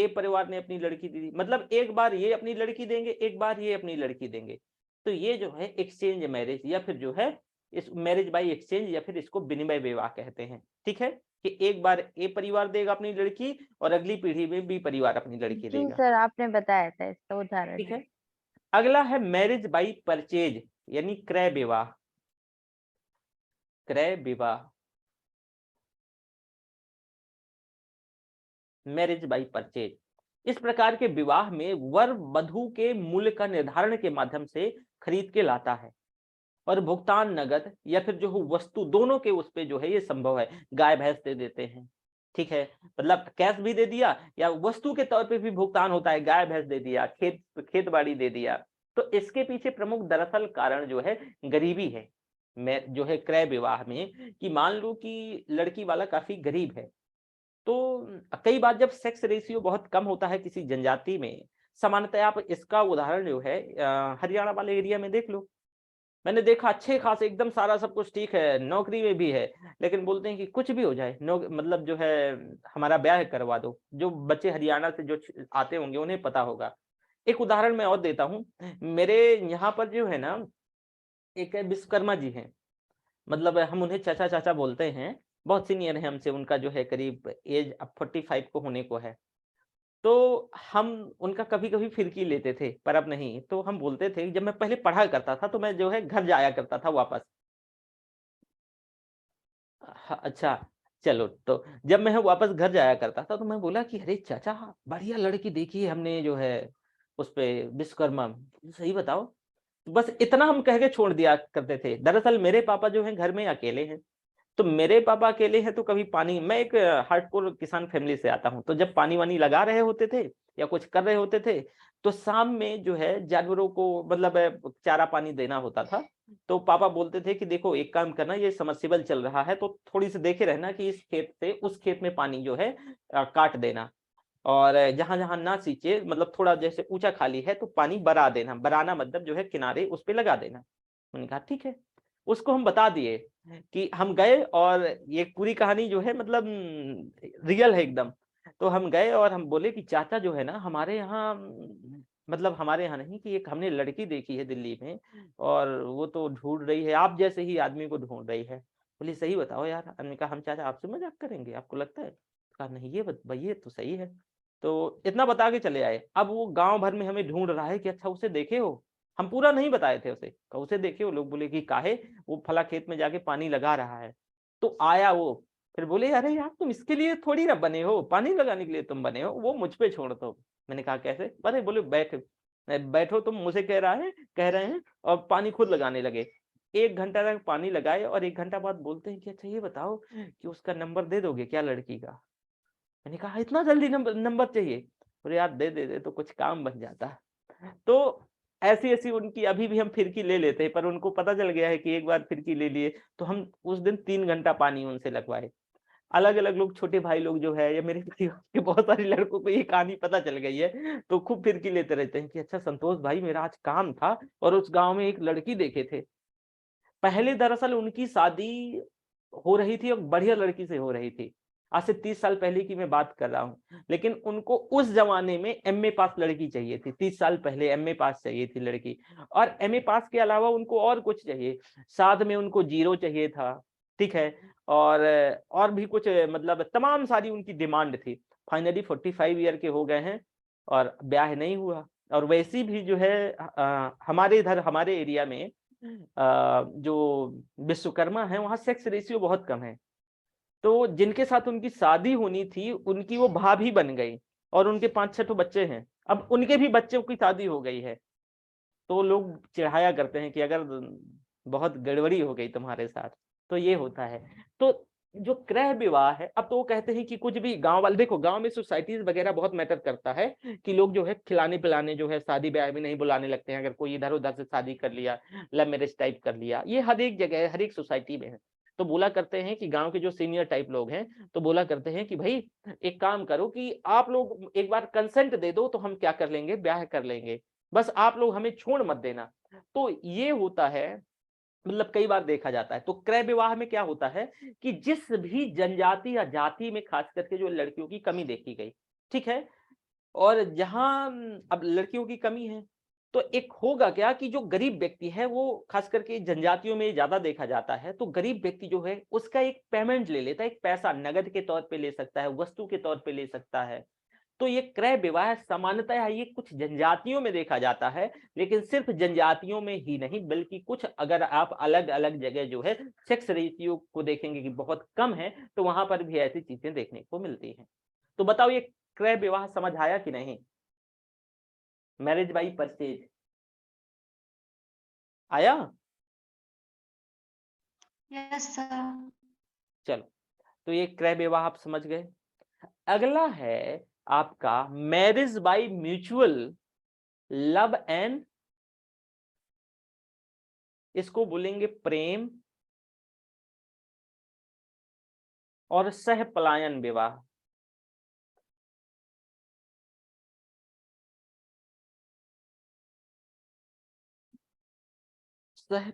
परिवार ने अपनी लड़की दी। मतलब एक बार ये अपनी लड़की देंगे, एक बार ये अपनी लड़की देंगे। तो ये जो है एक्सचेंज मैरिज या फिर जो है इस मैरिज बाय एक्सचेंज या फिर इसको विनिमय विवाह कहते हैं। ठीक है, कि एक बार ए परिवार देगा अपनी लड़की और अगली पीढ़ी में बी परिवार अपनी लड़की जी देगा। सर, आपने बताया था इसका उदाहरण। ठीक है, अगला है मैरिज बाय परचेज यानी क्रय विवाह। क्रय विवाह, मैरिज बाय परचेज, इस प्रकार के विवाह में वर वधु के मूल्य का निर्धारण के माध्यम से खरीद के लाता है और भुगतान नगद या फिर जो वस्तु, दोनों के उस पे जो है ये संभव है। गाय भैंस दे देते हैं, ठीक है, मतलब कैश भी दे दिया या वस्तु के तौर पे भी भुगतान होता है, गाय भैंस दे दिया, खेत बाड़ी दे दिया। तो इसके पीछे प्रमुख दरअसल कारण जो है गरीबी है। मैं जो है क्रय विवाह में, कि मान लो कि लड़की वाला काफी गरीब है, तो कई बार जब सेक्स रेशियो बहुत कम होता है किसी जनजाति में, सामान्यतः आप इसका उदाहरण जो है हरियाणा वाले एरिया में देख लो। मैंने देखा अच्छे खासे एकदम सारा सब कुछ ठीक है, नौकरी में भी है, लेकिन बोलते हैं कि कुछ भी हो जाए, मतलब जो है हमारा ब्याह करवा दो। जो बच्चे हरियाणा से जो आते होंगे उन्हें पता होगा। एक उदाहरण मैं और देता हूँ, मेरे यहाँ पर जो है ना एक विश्वकर्मा जी हैं, मतलब हम उन्हें चाचा चाचा बोलते हैं, बहुत सीनियर है हमसे, उनका जो है करीब एज अब 45 को होने को है। तो हम उनका कभी कभी फिरकी लेते थे, पर अब नहीं। तो हम बोलते थे, जब मैं पहले पढ़ा करता था तो मैं जो है घर जाया करता था वापस। अच्छा, चलो, तो जब मैं वापस घर जाया करता था तो मैं बोला कि अरे चाचा बढ़िया लड़की देखी है हमने जो है उस पे विश्वकर्मा, सही बताओ। बस इतना हम कह के छोड़ दिया करते थे। दरअसल मेरे पापा जो है घर में अकेले हैं, तो मेरे पापा अकेले हैं तो कभी पानी, मैं एक हार्डकोर किसान फैमिली से आता हूँ, तो जब पानी वानी लगा रहे होते थे या कुछ कर रहे होते थे, तो शाम में जो है जानवरों को मतलब चारा पानी देना होता था। तो पापा बोलते थे कि देखो एक काम करना, ये सबमर्सिबल चल रहा है तो थोड़ी सी देखे रहना कि इस खेत से उस खेत में पानी जो है काट देना, और जहां जहां ना सींचे, मतलब थोड़ा जैसे ऊंचा खाली है तो पानी बरा देना, बराना मतलब जो है किनारे उस पे लगा देना। उन्होंने कहा ठीक है। उसको हम बता दिए कि हम गए, और ये पूरी कहानी जो है मतलब रियल है एकदम। तो हम गए और हम बोले कि चाचा जो है ना हमारे यहाँ, मतलब हमारे यहाँ नहीं, कि एक हमने लड़की देखी है दिल्ली में, और वो तो ढूंढ रही है, आप जैसे ही आदमी को ढूंढ रही है। बोली सही बताओ यार। हमने कहा हम चाचा आपसे मजाक करेंगे, आपको लगता है? कहा नहीं, ये ये तो सही है। तो इतना बता के चले आए। अब वो गांव भर में हमें ढूंढ रहा है कि अच्छा उसे देखे हो। हम पूरा नहीं बताए थे उसे, कहा उसे देखे हो? लोग बोले कि काहे? वो फला खेत में जाके पानी लगा रहा है। तो आया वो, फिर बोले अरे यार तुम इसके लिए थोड़ी ना बने हो, पानी लगाने के लिए तुम बने हो, वो मुझ पे छोड़ दो। मैंने कहा कैसे? अरे बोले बैठो तुम, मुझे कह रहे हैं, और पानी खुद लगाने लगे। 1 घंटा तक पानी लगाए, और 1 घंटा बाद बोलते हैं कि अच्छा ये बताओ कि उसका नंबर दे दोगे क्या लड़की का? मैंने कहा इतना जल्दी नंबर चाहिए? बोले यार दे तो कुछ काम बन जाता। तो ऐसी ऐसी उनकी अभी भी हम फिरकी ले लेते हैं, पर उनको पता चल गया है कि एक बार फिरकी ले लिए तो हम उस दिन 3 घंटा पानी उनसे लगवाए। अलग अलग लोग, छोटे भाई लोग जो है, या मेरे परिवार के बहुत सारे लड़कों को ये कहानी पता चल गई है, तो खूब फिरकी लेते रहते हैं कि अच्छा संतोष भाई मेरा आज काम था और उस गांव में एक लड़की देखे थे। पहले दरअसल उनकी शादी हो रही थी और बढ़िया लड़की से हो रही थी, आज से 30 साल पहले की मैं बात कर रहा हूँ। लेकिन उनको उस जमाने में एमए पास लड़की चाहिए थी, 30 साल पहले एमए पास चाहिए थी लड़की। और एमए पास के अलावा उनको और कुछ चाहिए, साथ में उनको जीरो चाहिए था, ठीक है, और भी कुछ, मतलब तमाम सारी उनकी डिमांड थी। फाइनली 45 ईयर के हो गए हैं और ब्याह नहीं हुआ। और वैसी भी जो है हमारे इधर हमारे एरिया में जो विश्वकर्मा है वहां सेक्स रेशियो बहुत कम है। तो जिनके साथ उनकी शादी होनी थी उनकी वो भाभी बन गई, और उनके 5-6 तो बच्चे हैं, अब उनके भी बच्चों की शादी हो गई है। तो लोग चिढ़ाया करते हैं कि अगर बहुत गड़बड़ी हो गई तुम्हारे साथ, तो ये होता है। तो जो क्रय विवाह है, अब तो वो कहते हैं कि कुछ भी, गांव वाले देखो, गांव में सोसाइटीज वगैरह बहुत मैटर करता है, कि लोग जो है खिलाने पिलाने जो है शादी ब्याह में नहीं बुलाने लगते हैं। अगर कोई इधर उधर से शादी कर लिया, लव मैरिज टाइप कर लिया, ये हर एक जगह हर एक सोसाइटी में है। तो बोला करते हैं कि गांव के जो सीनियर टाइप लोग हैं, तो बोला करते हैं कि भाई एक काम करो कि आप लोग एक बार कंसेंट दे दो तो हम क्या कर लेंगे, ब्याह कर लेंगे, बस आप लोग हमें छोड़ मत देना। तो ये होता है, मतलब कई बार देखा जाता है। तो क्रय विवाह में क्या होता है कि जिस भी जनजाति या जाति में खास करके जो लड़कियों की कमी देखी गई, ठीक है, और जहां अब लड़कियों की कमी है, तो एक होगा क्या कि जो गरीब व्यक्ति है वो खास करके जनजातियों में ज्यादा देखा जाता है, तो गरीब व्यक्ति जो है उसका एक पेमेंट ले लेता है, एक पैसा नगद के तौर पे ले सकता है, वस्तु के तौर पे ले सकता है। तो ये क्रय विवाह सामान्यतः ये कुछ जनजातियों में देखा जाता है, लेकिन सिर्फ जनजातियों में ही नहीं बल्कि कुछ अगर आप अलग अलग जगह जो है सेक्स रेशियो को देखेंगे कि बहुत कम है, तो वहां पर भी ऐसी चीजें देखने को मिलती हैं। तो बताओ ये क्रय विवाह समझ आया कि नहीं? मैरिज बाई परचेज आया? Yes sir. चलो, तो ये क्रय विवाह आप समझ गए। अगला है आपका marriage by mutual love and, इसको बोलेंगे प्रेम और सह पलायन विवाह। सह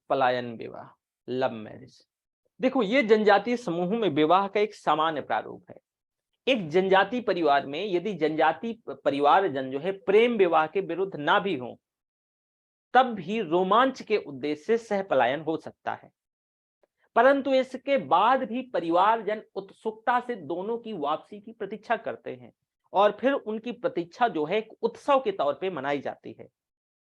पलायन विवाह, लव मैरिज। देखो ये जनजातीय समूहों में विवाह का एक सामान्य प्रारूप है। एक जनजाति परिवार में यदि जनजाति परिवारजन जो है प्रेम विवाह के विरुद्ध ना भी हो, तब भी रोमांच के उद्देश्य से सह पलायन हो सकता है, परंतु इसके बाद भी परिवारजन उत्सुकता से दोनों की वापसी की प्रतीक्षा करते हैं और फिर उनकी प्रतीक्षा जो है एक उत्सव के तौर पे मनाई जाती है।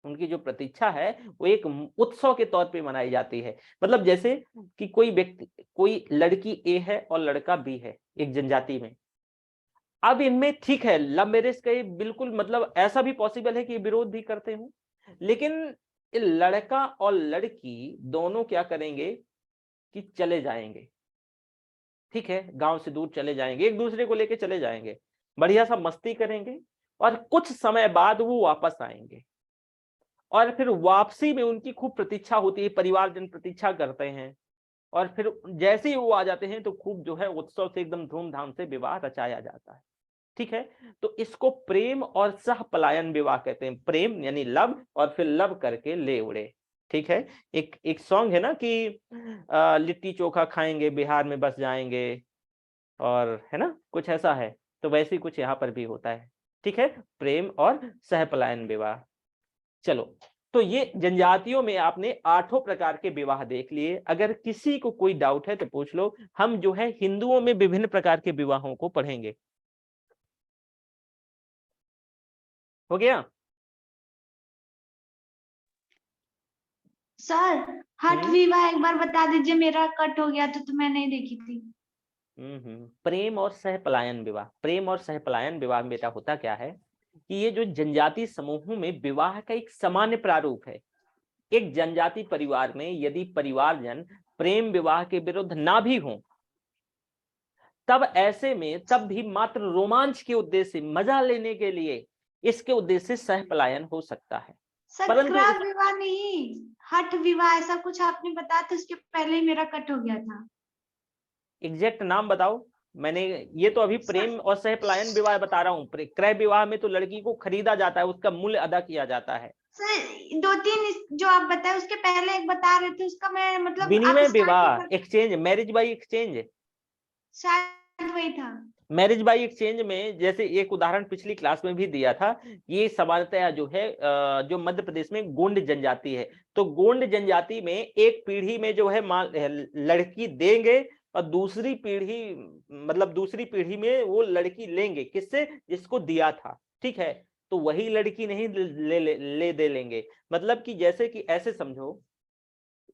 उनकी जो प्रतीक्षा है वो एक उत्सव के तौर पे मनाई जाती है। मतलब जैसे कि कोई व्यक्ति, कोई लड़की ए है और लड़का बी है एक जनजाति में, अब इनमें ठीक है लव मैरिज का बिल्कुल मतलब ऐसा भी पॉसिबल है कि विरोध भी करते हो, लेकिन लड़का और लड़की दोनों क्या करेंगे कि चले जाएंगे, ठीक है, गांव से दूर चले जाएंगे, एक दूसरे को लेके चले जाएंगे, बढ़िया सा मस्ती करेंगे और कुछ समय बाद वो वापस आएंगे और फिर वापसी में उनकी खूब प्रतीक्षा होती है, परिवारजन प्रतीक्षा करते हैं और फिर जैसे ही वो आ जाते हैं तो खूब जो है उत्सव से एकदम धूमधाम से विवाह रचाया जाता है, ठीक है। तो इसको प्रेम और सह पलायन विवाह कहते हैं। प्रेम यानी लव और फिर लव करके ले उड़े, ठीक है। एक सॉन्ग है ना कि लिट्टी चोखा खाएंगे बिहार में बस जाएंगे, और है ना कुछ ऐसा है, तो वैसे ही कुछ यहाँ पर भी होता है, ठीक है, प्रेम और सह पलायन विवाह। चलो, तो ये जनजातियों में आपने 8 प्रकार के विवाह देख लिए। अगर किसी को कोई डाउट है तो पूछ लो। हम जो है हिंदुओं में विभिन्न प्रकार के विवाहों को पढ़ेंगे। हो गया? सर हठ विवाह एक बार बता दीजिए, मेरा कट हो गया तो मैं नहीं देखी थी। प्रेम और सह पलायन विवाह। प्रेम और सह पलायन विवाह में बेटा होता क्या है कि ये जो जनजाति समूहों में विवाह का एक सामान्य प्रारूप है। एक जनजाति परिवार में यदि परिवारजन प्रेम विवाह के विरुद्ध ना भी हो, तब ऐसे में तब भी मात्र रोमांच के उद्देश्य से, मजा लेने के लिए, इसके उद्देश्य से सह पलायन हो सकता है। सर परंतु क्रय विवाह नहीं, हठ विवाह ऐसा कुछ आपने बताया था, उसके पहले ही मेरा कट हो गया था। एग्जैक्ट नाम बताओ। मैंने ये तो अभी प्रेम और सह पलायन विवाह बता रहा हूँ। क्रय विवाह में तो लड़की को खरीदा जाता है, उसका मूल्य अदा किया जाता है। सर 2-3 जो आप बताए उसके पहले एक बता रहे थे, उसका मैं मतलब विनिमय विवाह, एक्सचेंज, मैरिज बाई एक्सचेंज, शायद वही था। मैरिज बाई एक्सचेंज में जैसे एक उदाहरण पिछली क्लास में भी दिया था, ये सामान्यतः जो है जो मध्य प्रदेश में गोंड जनजाति है, तो गोंड जनजाति में एक पीढ़ी में जो है लड़की देंगे और दूसरी पीढ़ी, मतलब दूसरी पीढ़ी में वो लड़की लेंगे, किससे? जिसको दिया था, ठीक है। तो वही लड़की नहीं ले दे लेंगे। मतलब कि जैसे कि ऐसे समझो,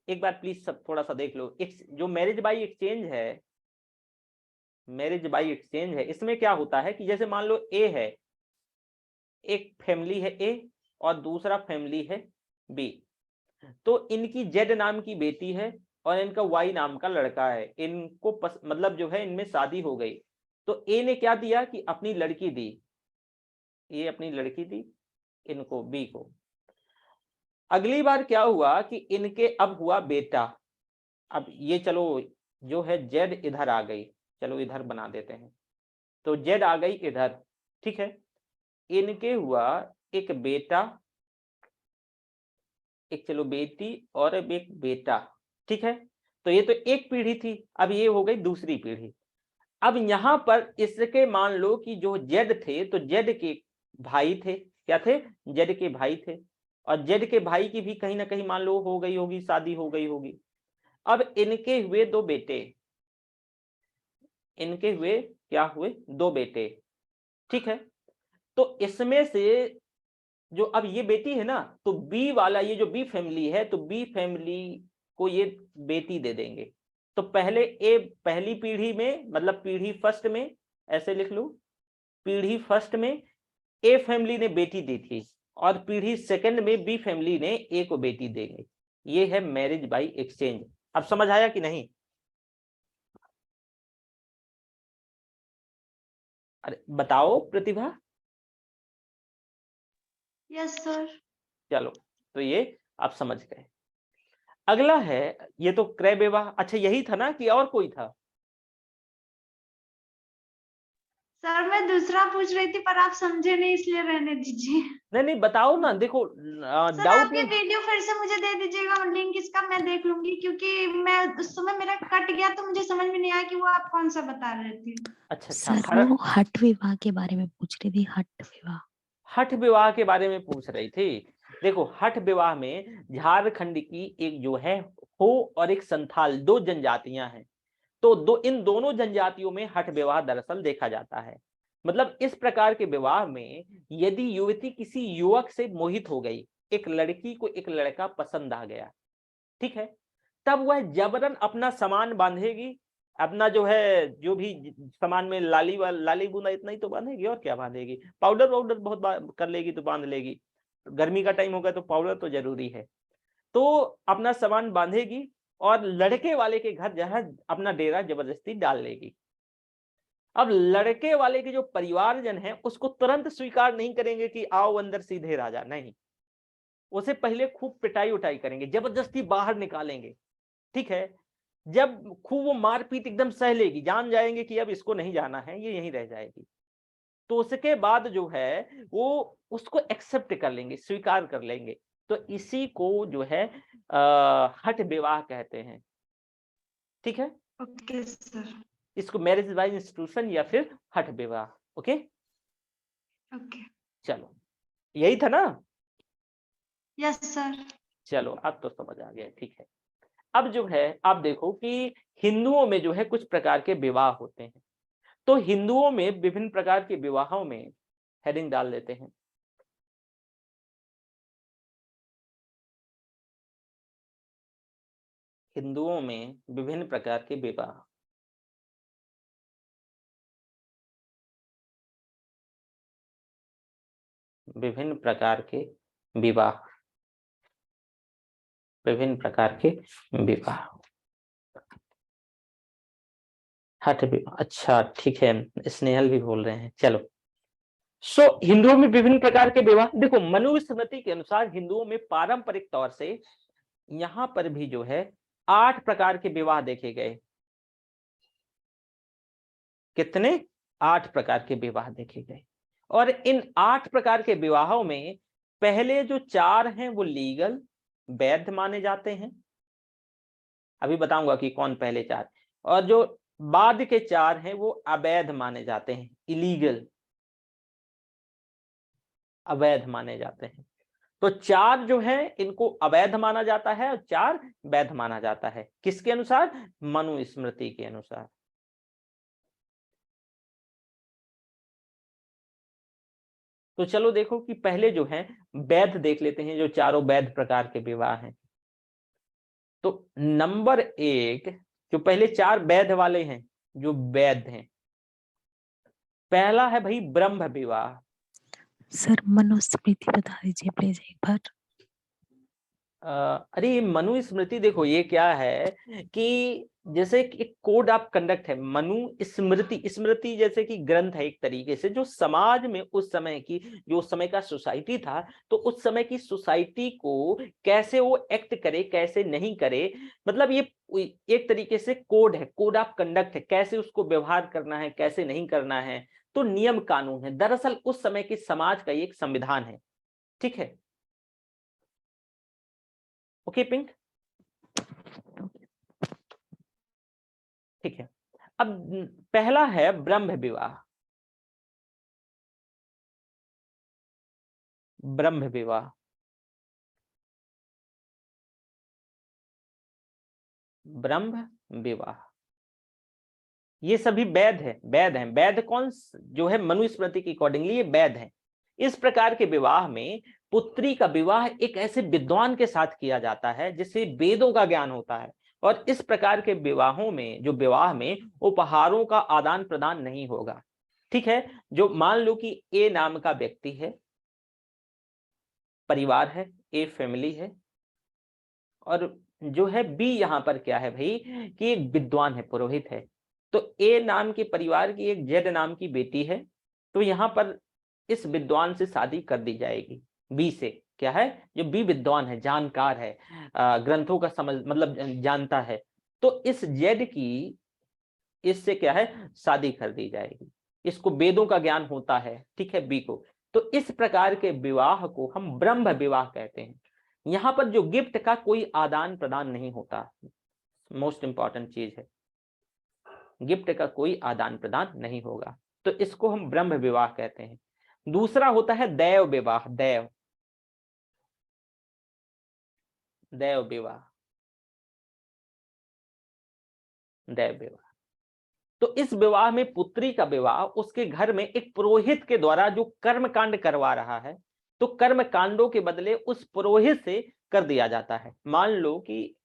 एक बार प्लीज सब थोड़ा सा देख लो। जो मैरिज बाई एक्सचेंज है, मैरिज बाई एक्सचेंज है, इसमें क्या होता है कि जैसे मान लो ए है, एक फैमिली है ए और दूसरा फैमिली है बी, तो इनकी जेड नाम की बेटी है और इनका वाई नाम का लड़का है। इनको मतलब जो है इनमें शादी हो गई, तो ए ने क्या दिया कि अपनी लड़की दी, ये अपनी लड़की दी इनको, बी को। अगली बार क्या हुआ कि इनके अब हुआ बेटा। अब ये चलो जो है जेड इधर आ गई, चलो इधर बना देते हैं, तो जेड आ गई इधर, ठीक है। इनके हुआ एक बेटा, एक चलो बेटी और अब एक बेटा, ठीक है। तो ये तो एक पीढ़ी थी, अब ये हो गई दूसरी पीढ़ी। अब यहां पर इसके मान लो कि जो जेड थे, तो जेड के भाई थे, क्या थे? जेड के भाई थे। और जेड के भाई की भी कहीं ना कहीं मान लो हो गई होगी, शादी हो गई होगी। अब इनके हुए 2 बेटे, इनके हुए क्या हुए, 2 बेटे, ठीक है। तो इसमें से जो अब ये बेटी है ना, तो बी वाला, ये जो बी फैमिली है, तो बी फैमिली को ये बेटी दे देंगे। तो पहले ए, पहली पीढ़ी में, मतलब पीढ़ी फर्स्ट में, ऐसे लिख लो, पीढ़ी फर्स्ट में ए फैमिली ने बेटी दी थी, और पीढ़ी सेकंड में बी फैमिली ने ए को बेटी देंगे। ये है मैरिज बाय एक्सचेंज। अब समझ आया कि नहीं? अरे बताओ प्रतिभा। Yes sir. चलो, तो ये आप समझ गए। अगला है, ये तो क्रय विवाह, अच्छा यही था ना कि और कोई था? सर मैं दूसरा पूछ रही थी पर आप समझे नहीं, इसलिए रहने दीजिए। नहीं नहीं, बताओ ना, देखो सर डाउट आप ये नहीं। वीडियो फिर से मुझे दे दीजिएगा, लिंक इसका मैं देख लूंगी, क्योंकि मैं उस समय मेरा कट गया तो मुझे समझ में नहीं आया कि वो आप कौन सा बता रहे थे। अच्छा सर वो हट विवाह के बारे में पूछ रही थी, हट विवाह। हठ विवाह के बारे में पूछ रही थी। देखो हठ विवाह में झारखंड की एक जो है हो और एक संथाल, 2 जनजातियां हैं। तो इन दोनों जनजातियों में हठ विवाह दरअसल देखा जाता है। मतलब इस प्रकार के विवाह में यदि युवती किसी युवक से मोहित हो गई, एक लड़की को एक लड़का पसंद आ गया, ठीक है, तब वह जबरन अपना सामान बांधेगी, अपना जो है जो भी सामान में लाली बूंदा इतना ही तो बांधेगी, और क्या बांधेगी, पाउडर वाउडर बहुत कर लेगी तो बांध लेगी, गर्मी का टाइम होगा तो पाउडर तो जरूरी है। तो अपना सामान बांधेगी और लड़के वाले के घर जहाँ अपना डेरा जबरदस्ती डाल लेगी। अब लड़के वाले के जो परिवारजन है उसको तुरंत स्वीकार नहीं करेंगे कि आओ अंदर सीधे राजा, नहीं, उसे पहले खूब पिटाई उटाई करेंगे, जबरदस्ती बाहर निकालेंगे, ठीक है। जब खूब वो मारपीट एकदम सह लेगी, जान जाएंगे कि अब इसको नहीं जाना है, ये यहीं रह जाएगी, तो उसके बाद जो है वो उसको एक्सेप्ट कर लेंगे, स्वीकार कर लेंगे। तो इसी को जो है हठ विवाह कहते हैं, ठीक है। Okay sir. इसको मैरिज बाय इंस्टीट्यूशन या फिर हठ विवाह, ओके। ओके। चलो, यही था ना? Yes sir. चलो अब तो समझ आ गया, ठीक है। अब जो है आप देखो कि हिंदुओं में जो है कुछ प्रकार के विवाह होते हैं। तो हिंदुओं में विभिन्न प्रकार के विवाहों में, हेडिंग डाल देते हैं, हिंदुओं में विभिन्न प्रकार के विवाह, विभिन्न प्रकार के विवाह, विभिन्न प्रकार के विवाह, हठ विवाह, अच्छा ठीक है, स्नेहल भी बोल रहे हैं, चलो। हिंदुओं में विभिन्न प्रकार के विवाह, देखो मनुस्मृति के अनुसार हिंदुओं में पारंपरिक तौर से यहां पर भी जो है 8 प्रकार के विवाह देखे गए। कितने? 8 प्रकार के विवाह देखे गए। और इन 8 प्रकार के विवाहों में पहले जो 4 हैं वो लीगल, वैध माने जाते हैं, अभी बताऊंगा कि कौन पहले 4, और जो बाद के 4 हैं वो अवैध माने जाते हैं, इलीगल, अवैध माने जाते हैं। तो 4 जो है इनको अवैध माना जाता है और 4 वैध माना जाता है, किसके अनुसार? मनुस्मृति के अनुसार। तो चलो देखो कि पहले जो है वैध देख लेते हैं, जो चारों वैध प्रकार के विवाह हैं। तो नंबर 1, जो पहले 4 वैध वाले हैं, जो वैध हैं, पहला है भाई ब्रह्म विवाह। सर मनुस्मृति बता दीजिए प्लीज एक बार। अरे मनुस्मृति देखो ये क्या है कि जैसे एक कोड ऑफ कंडक्ट है, मनुस्मृति, स्मृति जैसे कि ग्रंथ है एक तरीके से, जो समाज में उस समय की, जो उस समय का सोसाइटी था, तो उस समय की सोसाइटी को कैसे वो एक्ट करे, कैसे नहीं करे, मतलब ये एक तरीके से कोड है, कोड ऑफ कंडक्ट है, कैसे उसको व्यवहार करना है, कैसे नहीं करना है। तो नियम कानून है, दरअसल उस समय के समाज का एक संविधान है, ठीक है। ओके पिंक, ठीक है। अब पहला है ब्रह्म विवाह। ब्रह्म विवाह ब्रह्म विवाह, ये सभी वैध है, वैध हैं। वैध कौन जो है, मनुस्मृति के अकॉर्डिंगली ये वैध है। इस प्रकार के विवाह में पुत्री का विवाह एक ऐसे विद्वान के साथ किया जाता है जिसे वेदों का ज्ञान होता है, और इस प्रकार के विवाहों में, जो विवाह में उपहारों का आदान प्रदान नहीं होगा। ठीक है, जो मान लो कि ए नाम का व्यक्ति है, परिवार है, ए फैमिली है, और जो है बी यहाँ पर क्या है भाई कि एक विद्वान है, पुरोहित है। तो ए नाम के परिवार की एक जेड नाम की बेटी है, तो यहाँ पर इस विद्वान से शादी कर दी जाएगी, बी से। क्या है, जो बी विद्वान है, जानकार है, ग्रंथों का समझ मतलब जानता है, तो इस जेड की इससे क्या है, शादी कर दी जाएगी। इसको वेदों का ज्ञान होता है, ठीक है, बी को। तो इस प्रकार के विवाह को हम ब्रह्म विवाह कहते हैं। यहां पर जो गिफ्ट का कोई आदान प्रदान नहीं होता, मोस्ट इंपॉर्टेंट चीज है, गिफ्ट का कोई आदान प्रदान नहीं होगा, तो इसको हम ब्रह्म विवाह कहते हैं। दूसरा होता है दैव विवाह, दैव दैव विवाह, दैव विवाह। तो इस विवाह में पुत्री का विवाह उसके घर में एक पुरोहित के द्वारा जो कर्म कांड करवा रहा है, तो कर्म कांडों के बदले उस पुरोहित से कर दिया जाता है। मान लो कि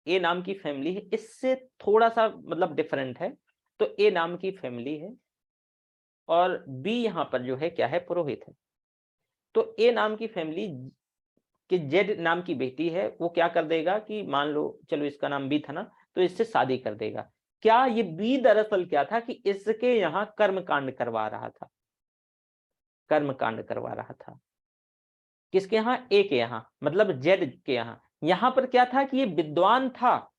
ए नाम की फैमिली है, इससे थोड़ा सा मतलब डिफरेंट है। तो ए नाम की फैमिली है और बी यहां पर जो है क्या है, पुरोहित है। तो ए नाम की फैमिली कि जेड नाम की बेटी है, वो क्या कर देगा कि मान लो, चलो इसका नाम बी था ना, तो इससे शादी कर देगा। क्या ये बी दरअसल क्या था कि इसके यहाँ कर्म कांड करवा रहा था, कर्म कांड करवा रहा था। किसके यहाँ, ए के यहाँ, मतलब जेड के यहाँ। यहाँ पर क्या था कि ये विद्वान था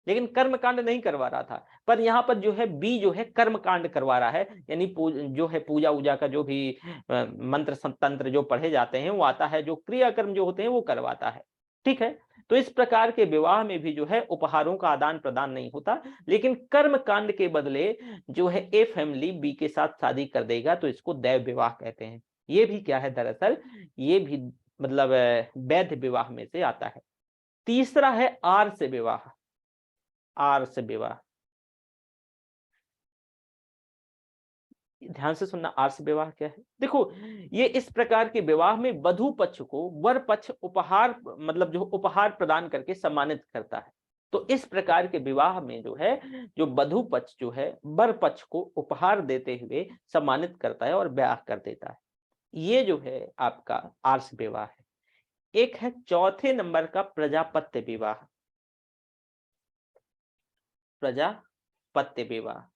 लेकिन कर्म कांड नहीं करवा रहा था, पर यहाँ पर जो है बी जो है कर्म कांड करवा रहा है, यानी जो है पूजा उजा का जो भी मंत्र तंत्र जो पढ़े जाते हैं वो आता है, जो क्रियाकर्म जो होते हैं वो करवाता है। ठीक है, तो इस प्रकार के विवाह में भी जो है उपहारों का आदान प्रदान नहीं होता, लेकिन कर्म कांड के बदले जो है ए फैमिली बी के साथ शादी कर देगा, तो इसको दैव विवाह कहते हैं। ये भी क्या है, दरअसल ये भी मतलब वैध विवाह में से आता है। तीसरा है आर्ष विवाह, आर्ष विवाह। ध्यान से सुनना, आर्ष विवाह क्या है। देखो, ये इस प्रकार के विवाह में वधु पक्ष को वर पक्ष उपहार मतलब जो उपहार प्रदान करके सम्मानित करता है। तो इस प्रकार के विवाह में जो है, जो वधु पक्ष जो है वर पक्ष को उपहार देते हुए सम्मानित करता है और ब्याह कर देता है। ये जो है आपका आर्ष विवाह है। एक है चौथे नंबर का प्रजापत्य विवाह, प्रजापत्य विवाह।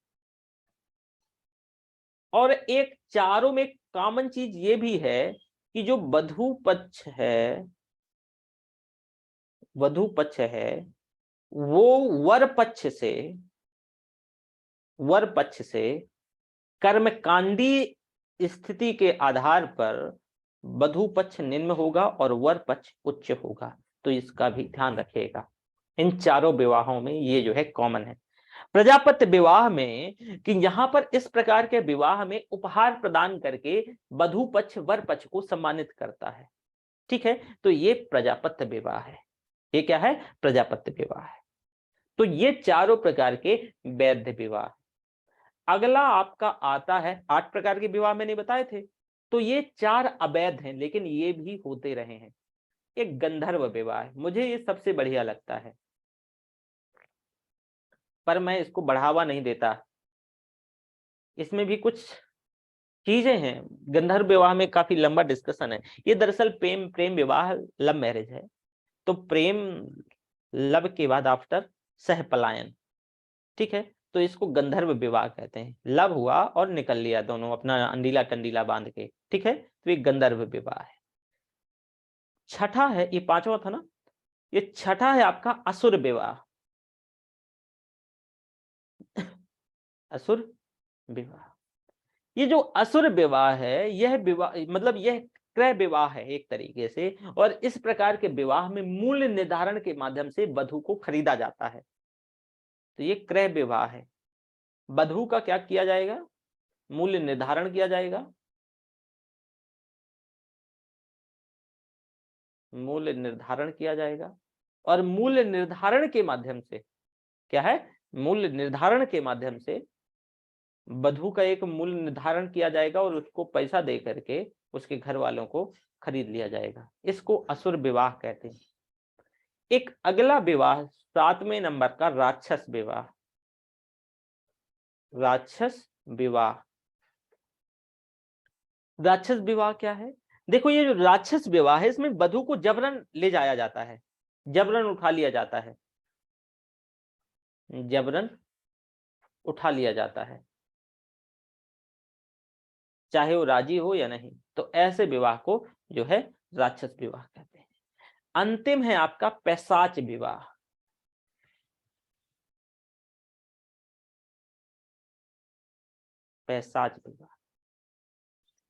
और एक चारों में कॉमन चीज ये भी है कि जो वधु पक्ष है, वधु पक्ष है वो वर पक्ष से कर्मकांडी स्थिति के आधार पर वधु पक्ष निम्न होगा और वर पक्ष उच्च होगा। तो इसका भी ध्यान रखिएगा, इन चारों विवाहों में ये जो है कॉमन है। प्रजापत्य विवाह में कि यहां पर इस प्रकार के विवाह में उपहार प्रदान करके वधु पक्ष वर पक्ष को सम्मानित करता है। ठीक है, तो ये प्रजापत्य विवाह है। ये क्या है, प्रजापत्य विवाह है। तो ये चारों प्रकार के वैध विवाह। अगला आपका आता है 8 प्रकार के विवाह मैंने बताए थे, तो ये 4 अवैध हैं लेकिन ये भी होते रहे हैं। एक गंधर्व विवाह है, मुझे ये सबसे बढ़िया लगता है, पर मैं इसको बढ़ावा नहीं देता। इसमें भी कुछ चीजें हैं, गंधर्व विवाह में काफी लंबा डिस्कशन है। ये दरअसल प्रेम विवाह, लव मैरिज है। तो प्रेम लव के बाद आफ्टर सह पलायन, ठीक है, तो इसको गंधर्व विवाह कहते हैं। लव हुआ और निकल लिया दोनों अपना अंडीला टंडीला बांध के, ठीक है, तो ये गंधर्व विवाह है। छठा है, ये 5वां था ना, ये छठा है आपका असुर विवाह। असुर विवाह, ये जो असुर विवाह है, यह विवाह मतलब यह क्रय विवाह है एक तरीके से, और इस प्रकार के विवाह में मूल्य निर्धारण के माध्यम से वधु को खरीदा जाता है। तो ये क्रय विवाह है। वधु का क्या किया जाएगा, मूल्य निर्धारण किया जाएगा, मूल्य निर्धारण किया जाएगा, और मूल्य निर्धारण के माध्यम से क्या है, मूल्य निर्धारण के माध्यम से वधू का एक मूल्य निर्धारण किया जाएगा और उसको पैसा दे करके उसके घर वालों को खरीद लिया जाएगा। इसको असुर विवाह कहते हैं। एक अगला विवाह 7वें नंबर का राक्षस विवाह। राक्षस विवाह, राक्षस विवाह क्या है? देखो ये जो राक्षस विवाह है इसमें वधू को जबरन ले जाया जाता है, जबरन उठा लिया जाता है, जबरन उठा लिया जाता है, चाहे वो राजी हो या नहीं। तो ऐसे विवाह को जो है राक्षस विवाह कहते हैं। अंतिम है आपका पैशाच विवाह। पैशाच विवाह,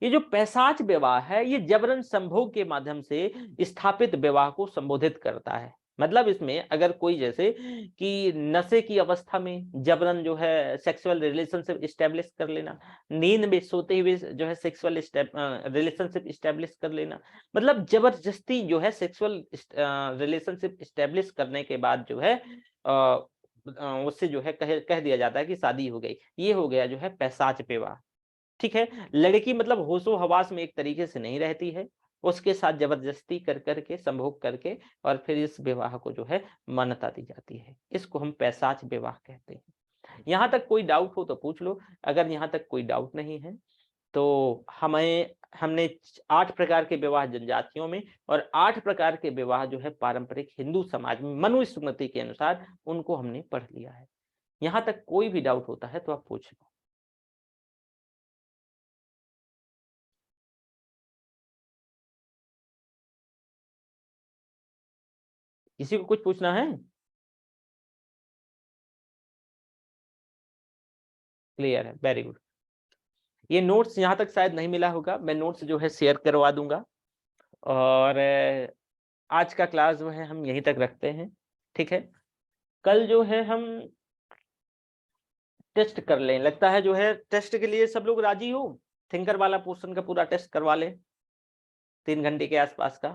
ये जो पैशाच विवाह है ये जबरन संभोग के माध्यम से स्थापित विवाह को संबोधित करता है। मतलब इसमें अगर कोई जैसे कि नशे की अवस्था में जबरन जो है सेक्सुअल रिलेशनशिप इस्टेब्लिश कर लेना, नींद में सोते हुए जो है सेक्सुअल रिलेशनशिप इस्टेब्लिश कर लेना, मतलब जबरदस्ती जो है सेक्सुअल रिलेशनशिप इस्टेब्लिश करने के बाद जो है उससे जो है कह दिया जाता है कि शादी हो गई। ये हो गया जो है पैशाच विवाह। ठीक है, लड़की मतलब होशो हवास में एक तरीके से नहीं रहती है, उसके साथ जबरदस्ती कर करके संभोग करके और फिर इस विवाह को जो है मान्यता दी जाती है। इसको हम पैशाच विवाह कहते हैं। यहां तक कोई डाउट हो तो पूछ लो, अगर यहां तक कोई डाउट नहीं है तो हमने 8 प्रकार के विवाह जनजातियों में और 8 प्रकार के विवाह जो है पारंपरिक हिंदू समाज में मनुस्मृति के अनुसार उनको हमने पढ़ लिया है। यहां तक कोई भी डाउट होता है तो आप पूछ लो। किसी को कुछ पूछना है? क्लियर है, वेरी गुड। ये नोट्स यहां तक शायद नहीं मिला होगा, मैं नोट्स जो है शेयर करवा दूंगा और आज का क्लास जो है हम यहीं तक रखते हैं। ठीक है, कल जो है हम टेस्ट कर लें, लगता है जो है टेस्ट के लिए सब लोग राजी हो, थिंकर वाला पोर्शन का पूरा टेस्ट करवा लें 3 घंटे के आसपास का।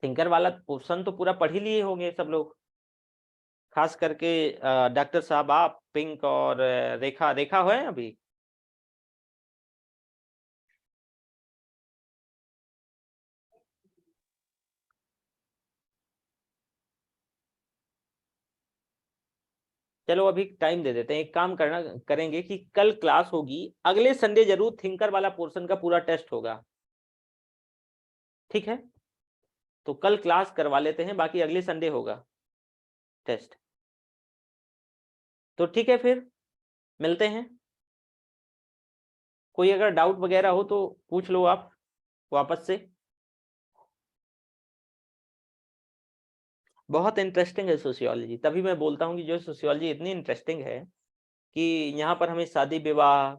थिंकर वाला पोर्शन तो पूरा पढ़ ही लिए होंगे सब लोग, खास करके डॉक्टर साहब, आप, पिंक और रेखा। रेखा है अभी? चलो अभी टाइम दे देते हैं। एक काम करेंगे कि कल क्लास होगी, अगले संडे जरूर थिंकर वाला पोर्शन का पूरा टेस्ट होगा। ठीक है, तो कल क्लास करवा लेते हैं, बाकी अगले संडे होगा टेस्ट। तो ठीक है, फिर मिलते हैं। कोई अगर डाउट वगैरह हो तो पूछ लो आप वापस से। बहुत इंटरेस्टिंग है सोशियोलॉजी, तभी मैं बोलता हूँ कि जो सोशियोलॉजी इतनी इंटरेस्टिंग है कि यहाँ पर हमें शादी विवाह,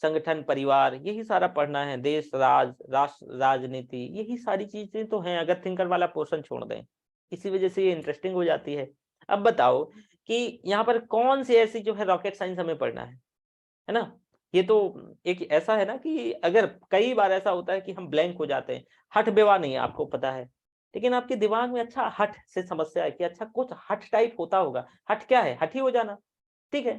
संगठन, परिवार, यही सारा पढ़ना है, देश, राष्ट्र, राजनीति, यही सारी चीजें तो हैं अगर थिंकर वाला पोर्शन छोड़ दें। इसी वजह से ये इंटरेस्टिंग हो जाती है। अब बताओ कि यहाँ पर कौन सी ऐसी जो है रॉकेट साइंस हमें पढ़ना है ना? ये तो एक ऐसा है ना कि अगर कई बार ऐसा होता है कि हम ब्लैंक हो जाते हैं। हठ विवाह नहीं है, आपको पता है, लेकिन आपके दिमाग में अच्छा हठ से समस्या है कि अच्छा कुछ हठ टाइप होता होगा। हठ क्या है? हठ ही हो जाना। ठीक है,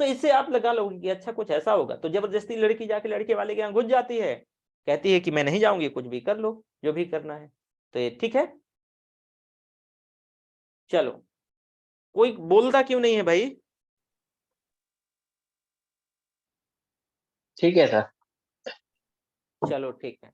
तो इससे आप लगा लोगे कि अच्छा कुछ ऐसा होगा। तो जबरदस्ती लड़की जाके लड़के वाले के यहाँ घुस जाती है, कहती है कि मैं नहीं जाऊंगी, कुछ भी कर लो जो भी करना है। तो ये ठीक है। चलो, कोई बोलता क्यों नहीं है भाई? ठीक है सर। चलो ठीक है।